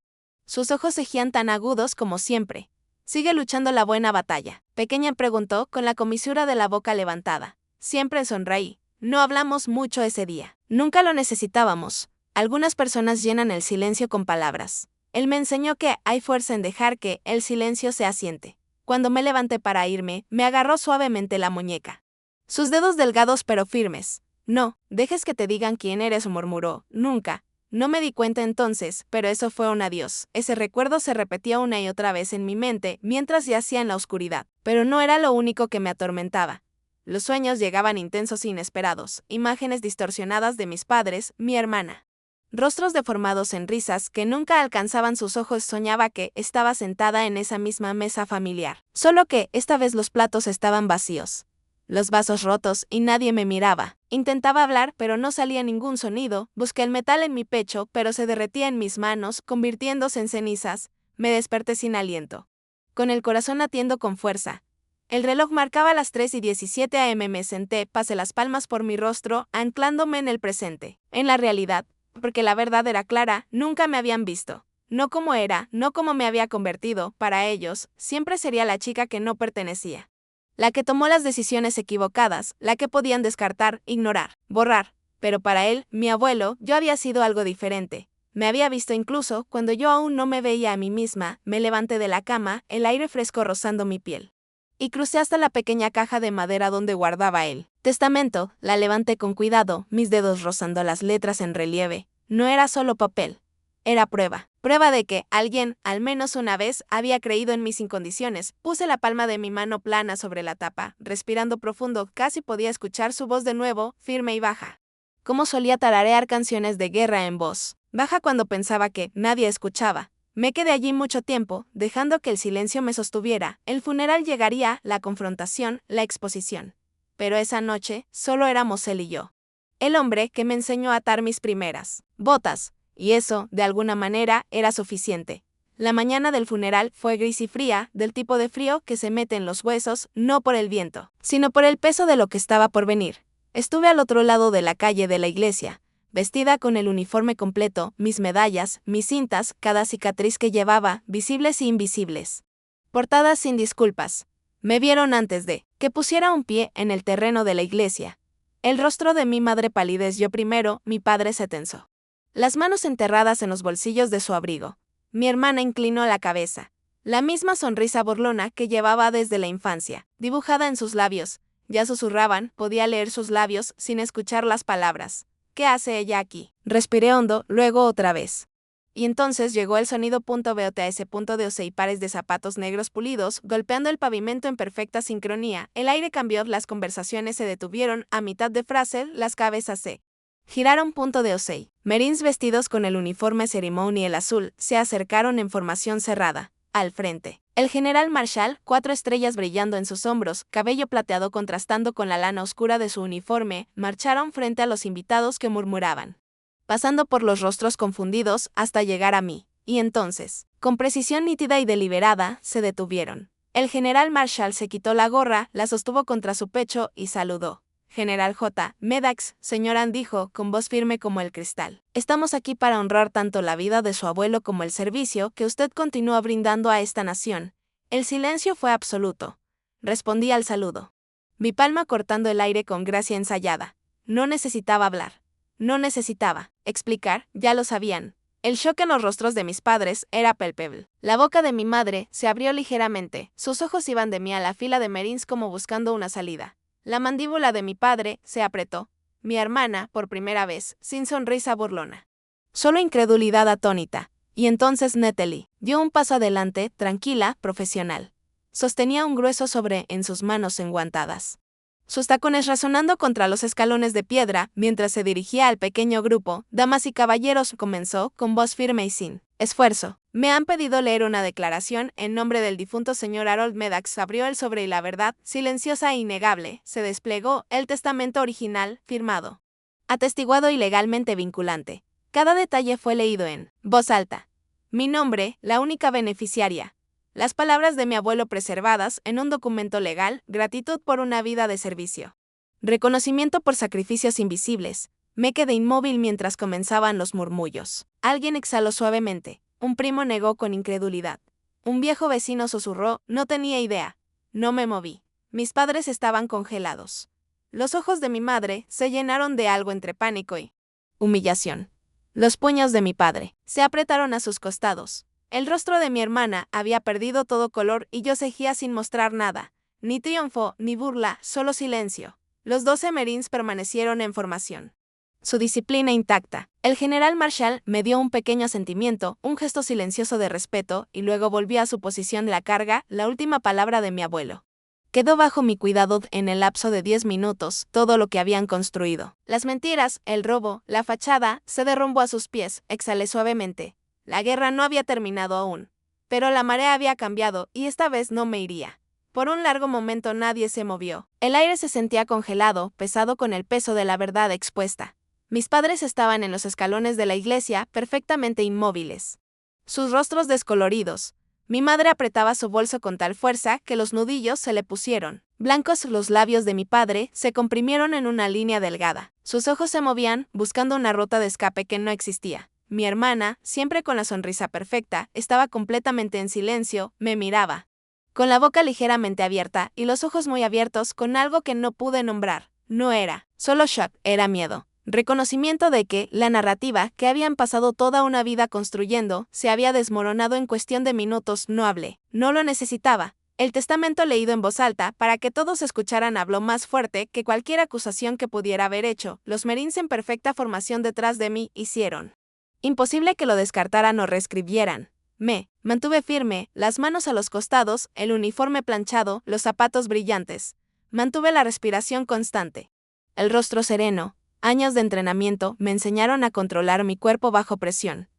seguían tan agudos como siempre. ¿Sigue luchando la buena batalla?, pequeña preguntó con la comisura de la boca levantada. Siempre sonreí. No hablamos mucho ese día. Nunca lo necesitábamos. Algunas personas llenan el silencio con palabras. Él me enseñó que hay fuerza en dejar que el silencio se asiente. Cuando me levanté para irme, me agarró suavemente la muñeca. Sus dedos delgados pero firmes. No, dejes que te digan quién eres, murmuró. Nunca. No me di cuenta entonces, pero eso fue un adiós. Ese recuerdo se repetía una y otra vez en mi mente mientras yacía en la oscuridad. Pero no era lo único que me atormentaba. Los sueños llegaban intensos e inesperados, imágenes distorsionadas de mis padres, mi hermana. Rostros deformados en risas que nunca alcanzaban sus ojos. Soñaba que estaba sentada en esa misma mesa familiar. Solo que, esta vez los platos estaban vacíos. Los vasos rotos y nadie me miraba. Intentaba hablar, pero no salía ningún sonido. Busqué el metal en mi pecho, pero se derretía en mis manos, convirtiéndose en cenizas. Me desperté sin aliento, con el corazón latiendo con fuerza. El reloj marcaba las 3:17 am. Me senté, pasé las palmas por mi rostro, anclándome en el presente, en la realidad, porque la verdad era clara, nunca me habían visto. No como era, no como me había convertido. Para ellos, siempre sería la chica que no pertenecía. La que tomó las decisiones equivocadas, la que podían descartar, ignorar, borrar. Pero para él, mi abuelo, yo había sido algo diferente. Me había visto incluso cuando yo aún no me veía a mí misma. Me levanté de la cama, el aire fresco rozando mi piel. Y crucé hasta la pequeña caja de madera donde guardaba el testamento. La levanté con cuidado, mis dedos rozando las letras en relieve. No era solo papel. Era prueba de que alguien, al menos una vez, había creído en mí sin condiciones. Puse la palma de mi mano plana sobre la tapa, respirando profundo. Casi podía escuchar su voz de nuevo, firme y baja. Como solía tararear canciones de guerra en voz baja cuando pensaba que nadie escuchaba. Me quedé allí mucho tiempo, dejando que el silencio me sostuviera. El funeral llegaría, la confrontación, la exposición. Pero esa noche, solo éramos él y yo. El hombre que me enseñó a atar mis primeras botas. Y eso, de alguna manera, era suficiente. La mañana del funeral fue gris y fría, del tipo de frío que se mete en los huesos, no por el viento, sino por el peso de lo que estaba por venir. Estuve al otro lado de la calle de la iglesia, vestida con el uniforme completo, mis medallas, mis cintas, cada cicatriz que llevaba, visibles e invisibles. Portadas sin disculpas. Me vieron antes de que pusiera un pie en el terreno de la iglesia. El rostro de mi madre palideció primero, mi padre se tensó. Las manos enterradas en los bolsillos de su abrigo. Mi hermana inclinó la cabeza. La misma sonrisa burlona que llevaba desde la infancia, dibujada en sus labios. Ya susurraban, podía leer sus labios sin escuchar las palabras. ¿Qué hace ella aquí? Respiré hondo, luego otra vez. Y entonces llegó el sonido. BOTS. Y pares de zapatos negros pulidos, golpeando el pavimento en perfecta sincronía. El aire cambió, las conversaciones se detuvieron a mitad de frase, las cabezas se giraron. Marines vestidos con el uniforme ceremonial azul se acercaron en formación cerrada, al frente. El general Marshall, 4 estrellas brillando en sus hombros, cabello plateado contrastando con la lana oscura de su uniforme, marcharon frente a los invitados que murmuraban, pasando por los rostros confundidos hasta llegar a mí. Y entonces, con precisión nítida y deliberada, se detuvieron. El general Marshall se quitó la gorra, la sostuvo contra su pecho y saludó. General J. Meddax, señor, dijo, con voz firme como el cristal. Estamos aquí para honrar tanto la vida de su abuelo como el servicio que usted continúa brindando a esta nación. El silencio fue absoluto. Respondí al saludo. Mi palma cortando el aire con gracia ensayada. No necesitaba hablar. No necesitaba explicar, ya lo sabían. El shock en los rostros de mis padres era palpable. La boca de mi madre se abrió ligeramente, sus ojos iban de mí a la fila de Marines como buscando una salida. La mandíbula de mi padre se apretó. Mi hermana, por primera vez, sin sonrisa burlona. Solo incredulidad atónita. Y entonces Natalie dio un paso adelante, tranquila, profesional. Sostenía un grueso sobre en sus manos enguantadas. Sus tacones resonando contra los escalones de piedra, mientras se dirigía al pequeño grupo, damas y caballeros, comenzó, con voz firme y sin esfuerzo. Me han pedido leer una declaración en nombre del difunto señor Harold Meddax. Abrió el sobre y la verdad, silenciosa e innegable, se desplegó, el testamento original, firmado. Atestiguado y legalmente vinculante. Cada detalle fue leído en voz alta. Mi nombre, la única beneficiaria. Las palabras de mi abuelo preservadas en un documento legal, gratitud por una vida de servicio. Reconocimiento por sacrificios invisibles. Me quedé inmóvil mientras comenzaban los murmullos. Alguien exhaló suavemente. Un primo negó con incredulidad. Un viejo vecino susurró, no tenía idea. No me moví. Mis padres estaban congelados. Los ojos de mi madre se llenaron de algo entre pánico y humillación. Los puños de mi padre se apretaron a sus costados. El rostro de mi hermana había perdido todo color y yo seguía sin mostrar nada. Ni triunfo, ni burla, solo silencio. Los 12 Marines permanecieron en formación. Su disciplina intacta. El general Marshall me dio un pequeño asentimiento, un gesto silencioso de respeto, y luego volvió a su posición de la carga, la última palabra de mi abuelo. Quedó bajo mi cuidado en el lapso de 10 minutos todo lo que habían construido. Las mentiras, el robo, la fachada, se derrumbó a sus pies, exhalé suavemente. La guerra no había terminado aún. Pero la marea había cambiado y esta vez no me iría. Por un largo momento nadie se movió. El aire se sentía congelado, pesado con el peso de la verdad expuesta. Mis padres estaban en los escalones de la iglesia, perfectamente inmóviles. Sus rostros descoloridos. Mi madre apretaba su bolso con tal fuerza que los nudillos se le pusieron. Blancos los labios de mi padre se comprimieron en una línea delgada. Sus ojos se movían, buscando una ruta de escape que no existía. Mi hermana, siempre con la sonrisa perfecta, estaba completamente en silencio, me miraba. Con la boca ligeramente abierta y los ojos muy abiertos con algo que no pude nombrar. No era solo shock, era miedo. Reconocimiento de que la narrativa que habían pasado toda una vida construyendo se había desmoronado en cuestión de minutos. No hablé. No lo necesitaba. El testamento leído en voz alta para que todos escucharan habló más fuerte que cualquier acusación que pudiera haber hecho. Los Marines en perfecta formación detrás de mí hicieron imposible que lo descartaran o reescribieran. Me mantuve firme, las manos a los costados, el uniforme planchado, los zapatos brillantes. Mantuve la respiración constante. El rostro sereno. Años de entrenamiento me enseñaron a controlar mi cuerpo bajo presión.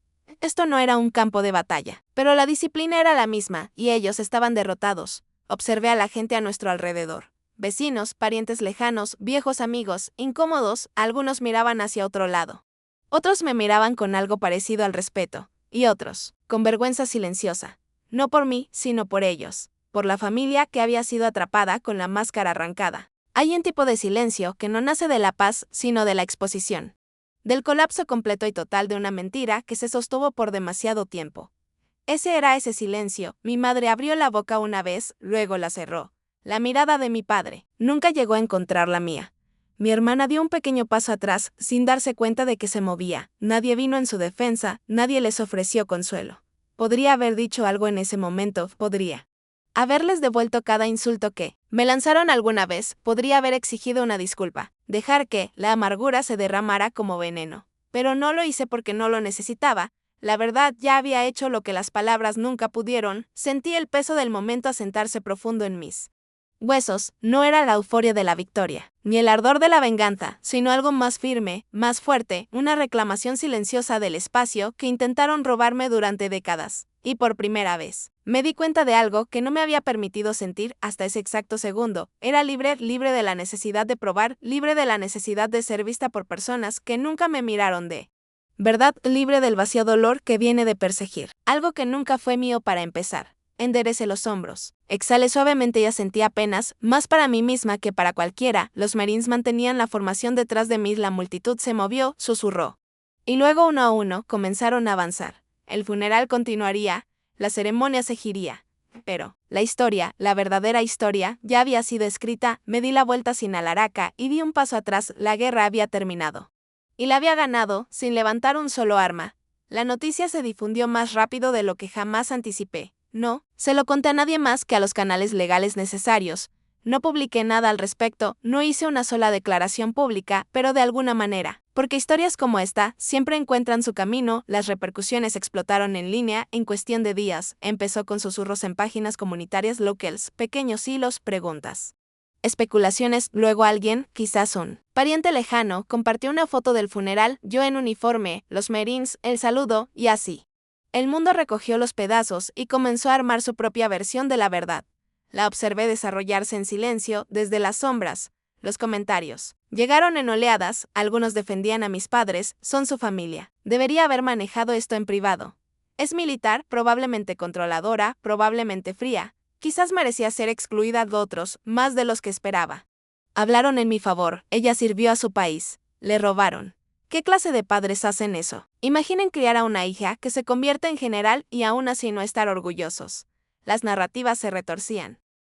Esto no era un campo de batalla, pero la disciplina era la misma, y ellos estaban derrotados. Observé a la gente a nuestro alrededor. Vecinos, parientes lejanos, viejos amigos, incómodos, algunos miraban hacia otro lado. Otros me miraban con algo parecido al respeto, y otros, con vergüenza silenciosa. No por mí, sino por ellos, por la familia que había sido atrapada con la máscara arrancada. Hay un tipo de silencio que no nace de la paz, sino de la exposición. Del colapso completo y total de una mentira que se sostuvo por demasiado tiempo. Ese era ese silencio. Mi madre abrió la boca una vez, luego la cerró. La mirada de mi padre nunca llegó a encontrar la mía. Mi hermana dio un pequeño paso atrás, sin darse cuenta de que se movía. Nadie vino en su defensa, nadie les ofreció consuelo. Podría haber dicho algo en ese momento, podría haberles devuelto cada insulto que me lanzaron alguna vez, podría haber exigido una disculpa, dejar que la amargura se derramara como veneno. Pero no lo hice porque no lo necesitaba. La verdad ya había hecho lo que las palabras nunca pudieron. Sentí el peso del momento asentarse profundo en mis huesos. No era la euforia de la victoria, ni el ardor de la venganza, sino algo más firme, más fuerte, una reclamación silenciosa del espacio que intentaron robarme durante décadas. Y por primera vez, me di cuenta de algo que no me había permitido sentir hasta ese exacto segundo. Era libre de la necesidad de probar, libre de la necesidad de ser vista por personas que nunca me miraron de verdad, libre del vacío dolor que viene de perseguir algo que nunca fue mío para empezar. Enderecé los hombros. Exhalé suavemente y asentí apenas, más para mí misma que para cualquiera. Los Marines mantenían la formación detrás de mí. La multitud se movió, susurró. Y luego uno a uno comenzaron a avanzar. El funeral continuaría, la ceremonia seguiría. Pero, la historia, la verdadera historia, ya había sido escrita. Me di la vuelta sin alaraca y di un paso atrás. La guerra había terminado. Y la había ganado, sin levantar un solo arma. La noticia se difundió más rápido de lo que jamás anticipé. No, se lo conté a nadie más que a los canales legales necesarios. No publiqué nada al respecto, no hice una sola declaración pública, pero de alguna manera. Porque historias como esta siempre encuentran su camino. Las repercusiones explotaron en línea en cuestión de días. Empezó con susurros en páginas comunitarias locales, pequeños hilos, preguntas. Especulaciones. Luego alguien, quizás un pariente lejano, compartió una foto del funeral, yo en uniforme, los Marines, el saludo, y así. El mundo recogió los pedazos y comenzó a armar su propia versión de la verdad. La observé desarrollarse en silencio, desde las sombras. Los comentarios llegaron en oleadas. Algunos defendían a mis padres, son su familia. Debería haber manejado esto en privado. Es militar, probablemente controladora, probablemente fría. Quizás merecía ser excluida de otros, más de los que esperaba. Hablaron en mi favor, ella sirvió a su país. Le robaron. ¿Qué clase de padres hacen eso? Imaginen criar a una hija que se convierte en general y aún así no estar orgullosos. Las narrativas se retorcían.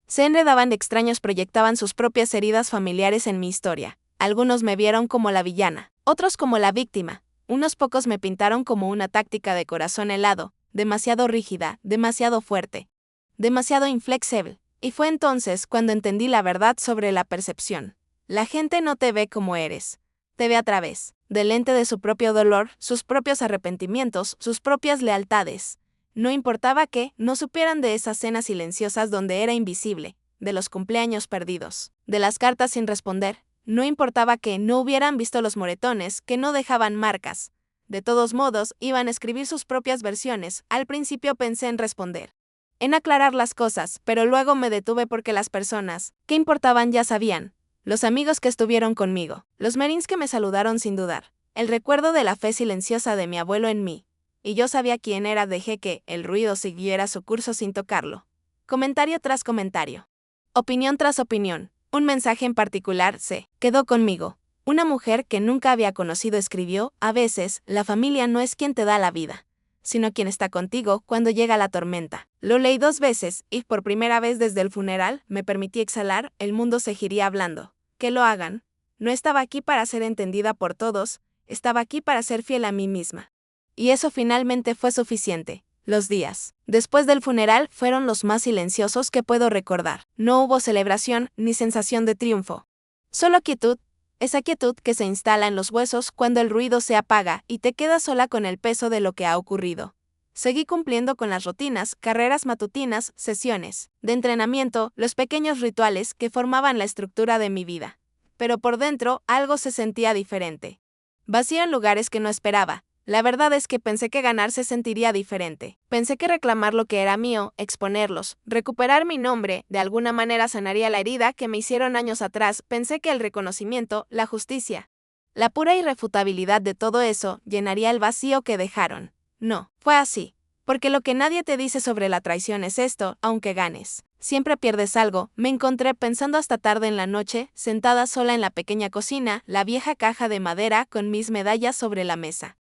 Se enredaban de extraños, proyectaban sus propias heridas familiares en mi historia. Algunos me vieron como la villana, otros como la víctima. Unos pocos me pintaron como una táctica de corazón helado, demasiado rígida, demasiado fuerte, demasiado inflexible. Y fue entonces cuando entendí la verdad sobre la percepción. La gente no te ve como eres. Te ve a través del lente de su propio dolor, sus propios arrepentimientos, sus propias lealtades. No importaba que no supieran de esas cenas silenciosas donde era invisible, de los cumpleaños perdidos, de las cartas sin responder. No importaba que no hubieran visto los moretones que no dejaban marcas. De todos modos, iban a escribir sus propias versiones. Al principio pensé en responder, en aclarar las cosas, pero luego me detuve porque las personas que importaban ya sabían. Los amigos que estuvieron conmigo, los Marines que me saludaron sin dudar, el recuerdo de la fe silenciosa de mi abuelo en mí. Y yo sabía quién era. Dejé que el ruido siguiera su curso sin tocarlo. Comentario tras comentario. Opinión tras opinión. Un mensaje en particular se quedó conmigo. Una mujer que nunca había conocido escribió, a veces, la familia no es quien te da la vida, sino quien está contigo cuando llega la tormenta. Lo leí 2 veces, y por primera vez desde el funeral, me permití exhalar. El mundo seguiría hablando. Que lo hagan. No estaba aquí para ser entendida por todos, estaba aquí para ser fiel a mí misma. Y eso finalmente fue suficiente. Los días después del funeral fueron los más silenciosos que puedo recordar. No hubo celebración ni sensación de triunfo. Solo quietud, esa quietud que se instala en los huesos cuando el ruido se apaga y te quedas sola con el peso de lo que ha ocurrido. Seguí cumpliendo con las rutinas, carreras matutinas, sesiones de entrenamiento, los pequeños rituales que formaban la estructura de mi vida. Pero por dentro algo se sentía diferente. Vacío en lugares que no esperaba. La verdad es que pensé que ganar se sentiría diferente. Pensé que reclamar lo que era mío, exponerlos, recuperar mi nombre, de alguna manera sanaría la herida que me hicieron años atrás. Pensé que el reconocimiento, la justicia, la pura irrefutabilidad de todo eso llenaría el vacío que dejaron. No, fue así. Porque lo que nadie te dice sobre la traición es esto, aunque ganes, siempre pierdes algo. Me encontré pensando hasta tarde en la noche, sentada sola en la pequeña cocina, la vieja caja de madera con mis medallas sobre la mesa.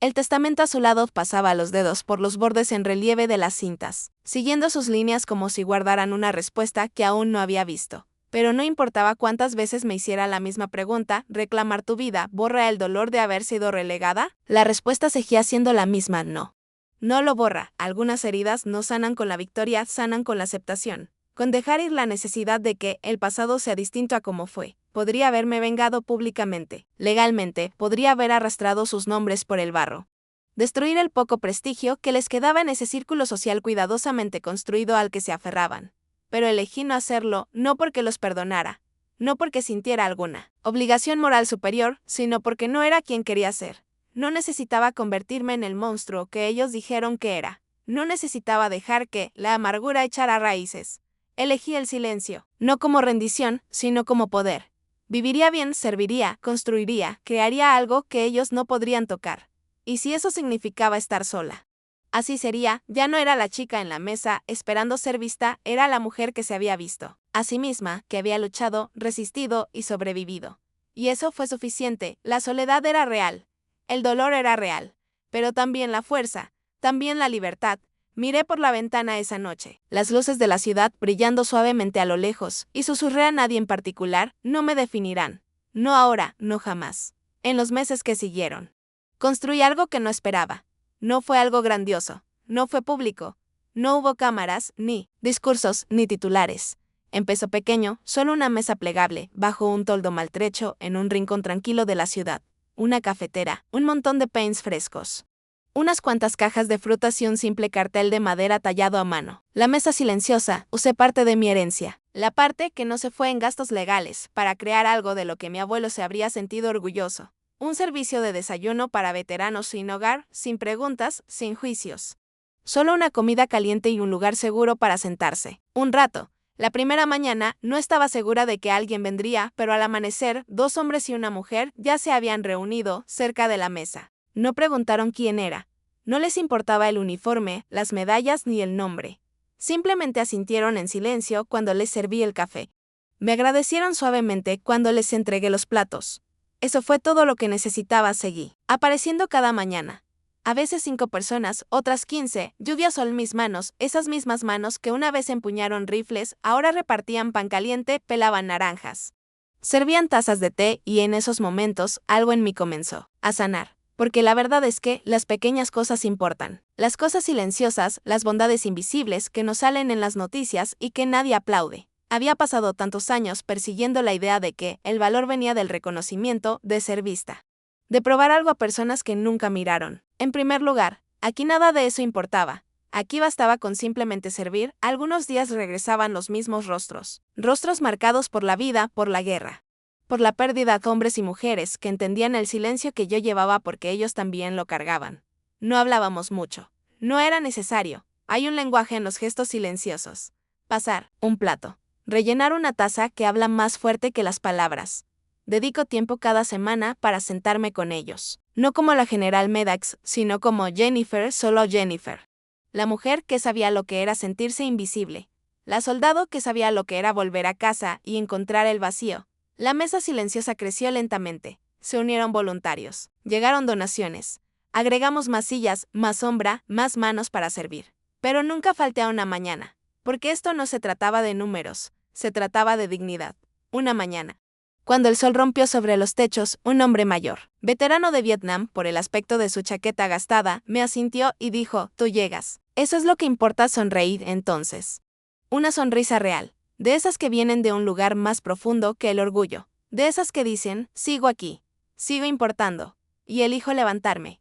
El testamento a su lado pasaba los dedos por los bordes en relieve de las cintas, siguiendo sus líneas como si guardaran una respuesta que aún no había visto. Pero no importaba cuántas veces me hiciera la misma pregunta, reclamar tu vida, ¿borra el dolor de haber sido relegada? La respuesta seguía siendo la misma, no. No lo borra. Algunas heridas no sanan con la victoria, sanan con la aceptación. Con dejar ir la necesidad de que el pasado sea distinto a como fue. Podría haberme vengado públicamente. Legalmente, podría haber arrastrado sus nombres por el barro. Destruir el poco prestigio que les quedaba en ese círculo social cuidadosamente construido al que se aferraban. Pero elegí no hacerlo, no porque los perdonara, no porque sintiera alguna obligación moral superior, sino porque no era quien quería ser. No necesitaba convertirme en el monstruo que ellos dijeron que era. No necesitaba dejar que la amargura echara raíces. Elegí el silencio, no como rendición, sino como poder. Viviría bien, serviría, construiría, crearía algo que ellos no podrían tocar. ¿Y si eso significaba estar sola? Así sería, ya no era la chica en la mesa esperando ser vista, era la mujer que se había visto. A sí misma, que había luchado, resistido y sobrevivido. Y eso fue suficiente, la soledad era real. El dolor era real. Pero también la fuerza, también la libertad. Miré por la ventana esa noche, las luces de la ciudad brillando suavemente a lo lejos, y susurré a nadie en particular, no me definirán. No ahora, no jamás. En los meses que siguieron. Construí algo que no esperaba. No fue algo grandioso, no fue público, no hubo cámaras, ni discursos, ni titulares. Empezó pequeño, solo una mesa plegable, bajo un toldo maltrecho, en un rincón tranquilo de la ciudad. Una cafetera, un montón de paints frescos. Unas cuantas cajas de frutas y un simple cartel de madera tallado a mano. La mesa silenciosa, usé parte de mi herencia. La parte que no se fue en gastos legales, para crear algo de lo que mi abuelo se habría sentido orgulloso. Un servicio de desayuno para veteranos sin hogar, sin preguntas, sin juicios. Solo una comida caliente y un lugar seguro para sentarse. Un rato. La primera mañana no estaba segura de que alguien vendría, pero al amanecer, 2 hombres y una mujer ya se habían reunido cerca de la mesa. No preguntaron quién era. No les importaba el uniforme, las medallas ni el nombre. Simplemente asintieron en silencio cuando les serví el café. Me agradecieron suavemente cuando les entregué los platos. Eso fue todo lo que necesitaba. Seguí apareciendo cada mañana. A veces 5 personas, otras 15, lluvia sol mis manos, esas mismas manos que una vez empuñaron rifles, ahora repartían pan caliente, pelaban naranjas. Servían tazas de té y en esos momentos algo en mí comenzó a sanar. Porque la verdad es que las pequeñas cosas importan. Las cosas silenciosas, las bondades invisibles que nos salen en las noticias y que nadie aplaude. Había pasado tantos años persiguiendo la idea de que el valor venía del reconocimiento, de ser vista. De probar algo a personas que nunca miraron. En primer lugar, aquí nada de eso importaba. Aquí bastaba con simplemente servir, algunos días regresaban los mismos rostros. Rostros marcados por la vida, por la guerra. Por la pérdida, hombres y mujeres que entendían el silencio que yo llevaba porque ellos también lo cargaban. No hablábamos mucho. No era necesario. Hay un lenguaje en los gestos silenciosos. Pasar un plato. Rellenar una taza que habla más fuerte que las palabras. Dedico tiempo cada semana para sentarme con ellos. No como la general Medax, sino como Jennifer, solo Jennifer. La mujer que sabía lo que era sentirse invisible. La soldado que sabía lo que era volver a casa y encontrar el vacío. La mesa silenciosa creció lentamente. Se unieron voluntarios. Llegaron donaciones. Agregamos más sillas, más sombra, más manos para servir. Pero nunca falté a una mañana. Porque esto no se trataba de números. Se trataba de dignidad. Una mañana. Cuando el sol rompió sobre los techos, un hombre mayor, veterano de Vietnam, por el aspecto de su chaqueta gastada, me asintió y dijo, tú llegas. Eso es lo que importa. Sonreír entonces. Una sonrisa real. De esas que vienen de un lugar más profundo que el orgullo. De esas que dicen, sigo aquí. Sigo importando. Y elijo levantarme.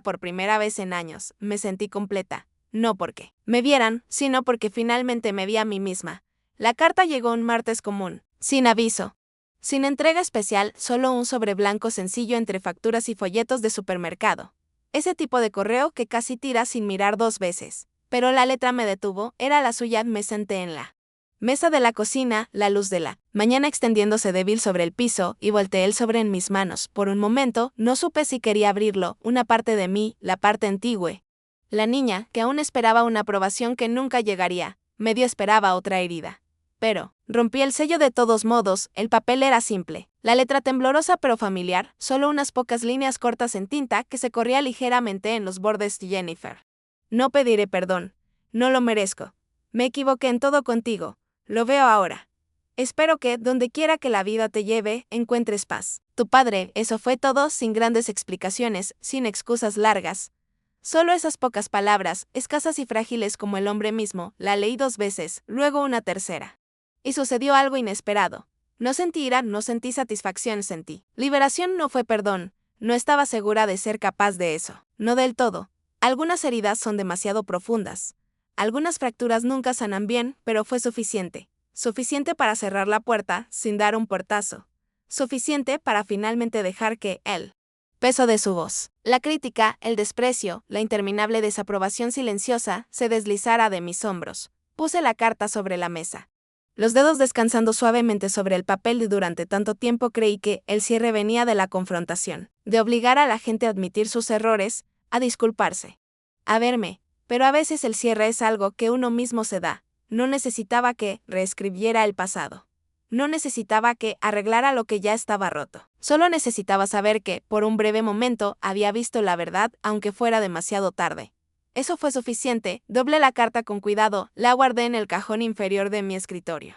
Por primera vez en años, me sentí completa. No porque me vieran, sino porque finalmente me vi a mí misma. La carta llegó un martes común, sin aviso. Sin entrega especial, solo un sobre blanco sencillo entre facturas y folletos de supermercado. Ese tipo de correo que casi tira sin mirar 2 veces. Pero la letra me detuvo, era la suya. Me senté en la mesa de la cocina, la luz de la mañana extendiéndose débil sobre el piso, y volteé el sobre en mis manos. Por un momento, no supe si quería abrirlo, una parte de mí, la parte antigua. La niña, que aún esperaba una aprobación que nunca llegaría, medio esperaba otra herida. Pero rompí el sello de todos modos, el papel era simple. La letra temblorosa pero familiar, solo unas pocas líneas cortas en tinta que se corría ligeramente en los bordes. Jennifer. No pediré perdón. No lo merezco. Me equivoqué en todo contigo. Lo veo ahora. Espero que, donde quiera que la vida te lleve, encuentres paz. Tu padre, eso fue todo, sin grandes explicaciones, sin excusas largas. Solo esas pocas palabras, escasas y frágiles como el hombre mismo, la leí 2 veces, luego una tercera. Y sucedió algo inesperado. No sentí ira, no sentí satisfacción, sentí liberación. No fue perdón. No estaba segura de ser capaz de eso. No del todo. Algunas heridas son demasiado profundas. Algunas fracturas nunca sanan bien, pero fue suficiente. Suficiente para cerrar la puerta, sin dar un portazo. Suficiente para finalmente dejar que el peso de su voz, la crítica, el desprecio, la interminable desaprobación silenciosa, se deslizara de mis hombros. Puse la carta sobre la mesa. Los dedos descansando suavemente sobre el papel. Durante tanto tiempo creí que el cierre venía de la confrontación, de obligar a la gente a admitir sus errores, a disculparse. a verme, pero a veces el cierre es algo que uno mismo se da. No necesitaba que reescribiera el pasado. No necesitaba que arreglara lo que ya estaba roto. Solo necesitaba saber que, por un breve momento, había visto la verdad, aunque fuera demasiado tarde. Eso fue suficiente. Doblé la carta con cuidado, la guardé en el cajón inferior de mi escritorio.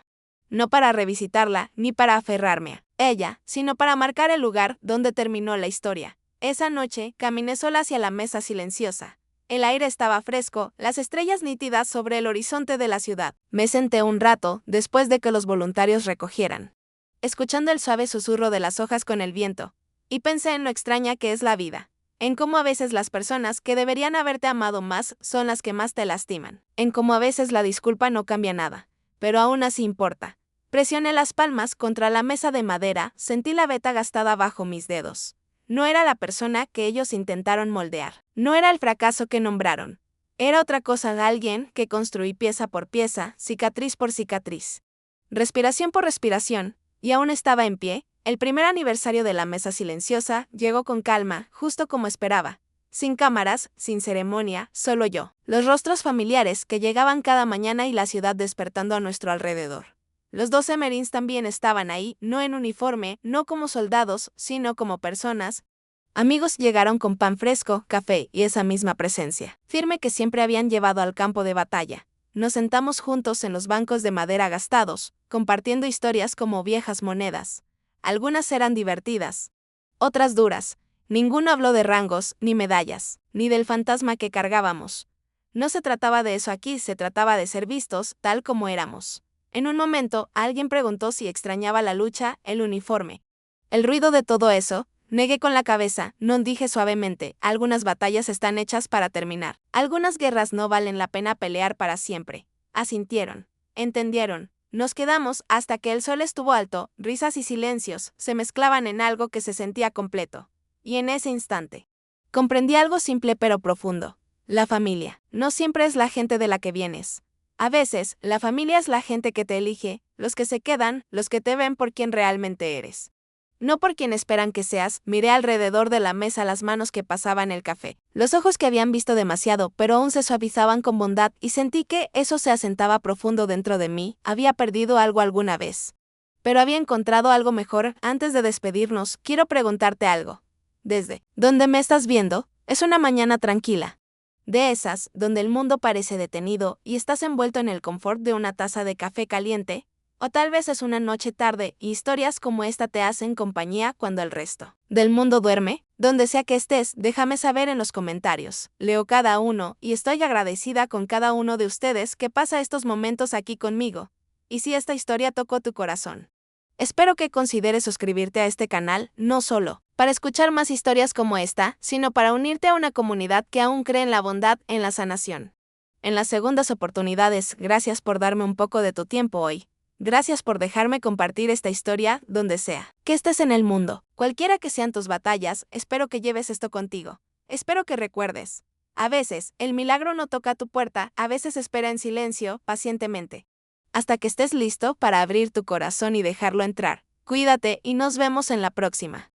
No para revisitarla, ni para aferrarme a ella, sino para marcar el lugar donde terminó la historia. Esa noche, caminé sola hacia la mesa silenciosa. El aire estaba fresco, las estrellas nítidas sobre el horizonte de la ciudad. Me senté un rato, después de que los voluntarios recogieran, escuchando el suave susurro de las hojas con el viento, y pensé en lo extraña que es la vida, en cómo a veces las personas que deberían haberte amado más son las que más te lastiman, en cómo a veces la disculpa no cambia nada, pero aún así importa. Presioné las palmas contra la mesa de madera, sentí la veta gastada bajo mis dedos. No era la persona que ellos intentaron moldear. No era el fracaso que nombraron. Era otra cosa, alguien que construí pieza por pieza, cicatriz por cicatriz, respiración por respiración, y aún estaba en pie. El primer aniversario de la mesa silenciosa llegó con calma, justo como esperaba. Sin cámaras, sin ceremonia, solo yo. Los rostros familiares que llegaban cada mañana y la ciudad despertando a nuestro alrededor. Los 12 Marines también estaban ahí, no en uniforme, no como soldados, sino como personas. Amigos llegaron con pan fresco, café y esa misma presencia firme que siempre habían llevado al campo de batalla. Nos sentamos juntos en los bancos de madera gastados, compartiendo historias como viejas monedas. Algunas eran divertidas, otras duras. Ninguno habló de rangos, ni medallas, ni del fantasma que cargábamos. No se trataba de eso aquí, se trataba de ser vistos tal como éramos. En un momento, alguien preguntó si extrañaba la lucha, el uniforme. El ruido de todo eso, negué con la cabeza, no dije suavemente, algunas batallas están hechas para terminar. Algunas guerras no valen la pena pelear para siempre. Asintieron. Entendieron. Nos quedamos hasta que el sol estuvo alto, risas y silencios se mezclaban en algo que se sentía completo. Y en ese instante, comprendí algo simple pero profundo. La familia no siempre es la gente de la que vienes. A veces, la familia es la gente que te elige, los que se quedan, los que te ven por quien realmente eres. No por quien esperan que seas. Miré alrededor de la mesa las manos que pasaban el café, los ojos que habían visto demasiado, pero aún se suavizaban con bondad, y sentí que eso se asentaba profundo dentro de mí. Había perdido algo alguna vez, pero había encontrado algo mejor. Antes de despedirnos, quiero preguntarte algo. ¿Desde dónde me estás viendo? Es una mañana tranquila. De esas, donde el mundo parece detenido y estás envuelto en el confort de una taza de café caliente. O tal vez es una noche tarde y historias como esta te hacen compañía cuando el resto del mundo duerme. Donde sea que estés, déjame saber en los comentarios. Leo cada uno y estoy agradecida con cada uno de ustedes que pasa estos momentos aquí conmigo. Y si esta historia tocó tu corazón, espero que consideres suscribirte a este canal, no solo para escuchar más historias como esta, sino para unirte a una comunidad que aún cree en la bondad, en la sanación. En las segundas oportunidades, gracias por darme un poco de tu tiempo hoy. Gracias por dejarme compartir esta historia donde sea que estés en el mundo. Cualquiera que sean tus batallas, espero que lleves esto contigo. Espero que recuerdes. A veces, el milagro no toca tu puerta, a veces espera en silencio, pacientemente, hasta que estés listo para abrir tu corazón y dejarlo entrar. Cuídate y nos vemos en la próxima.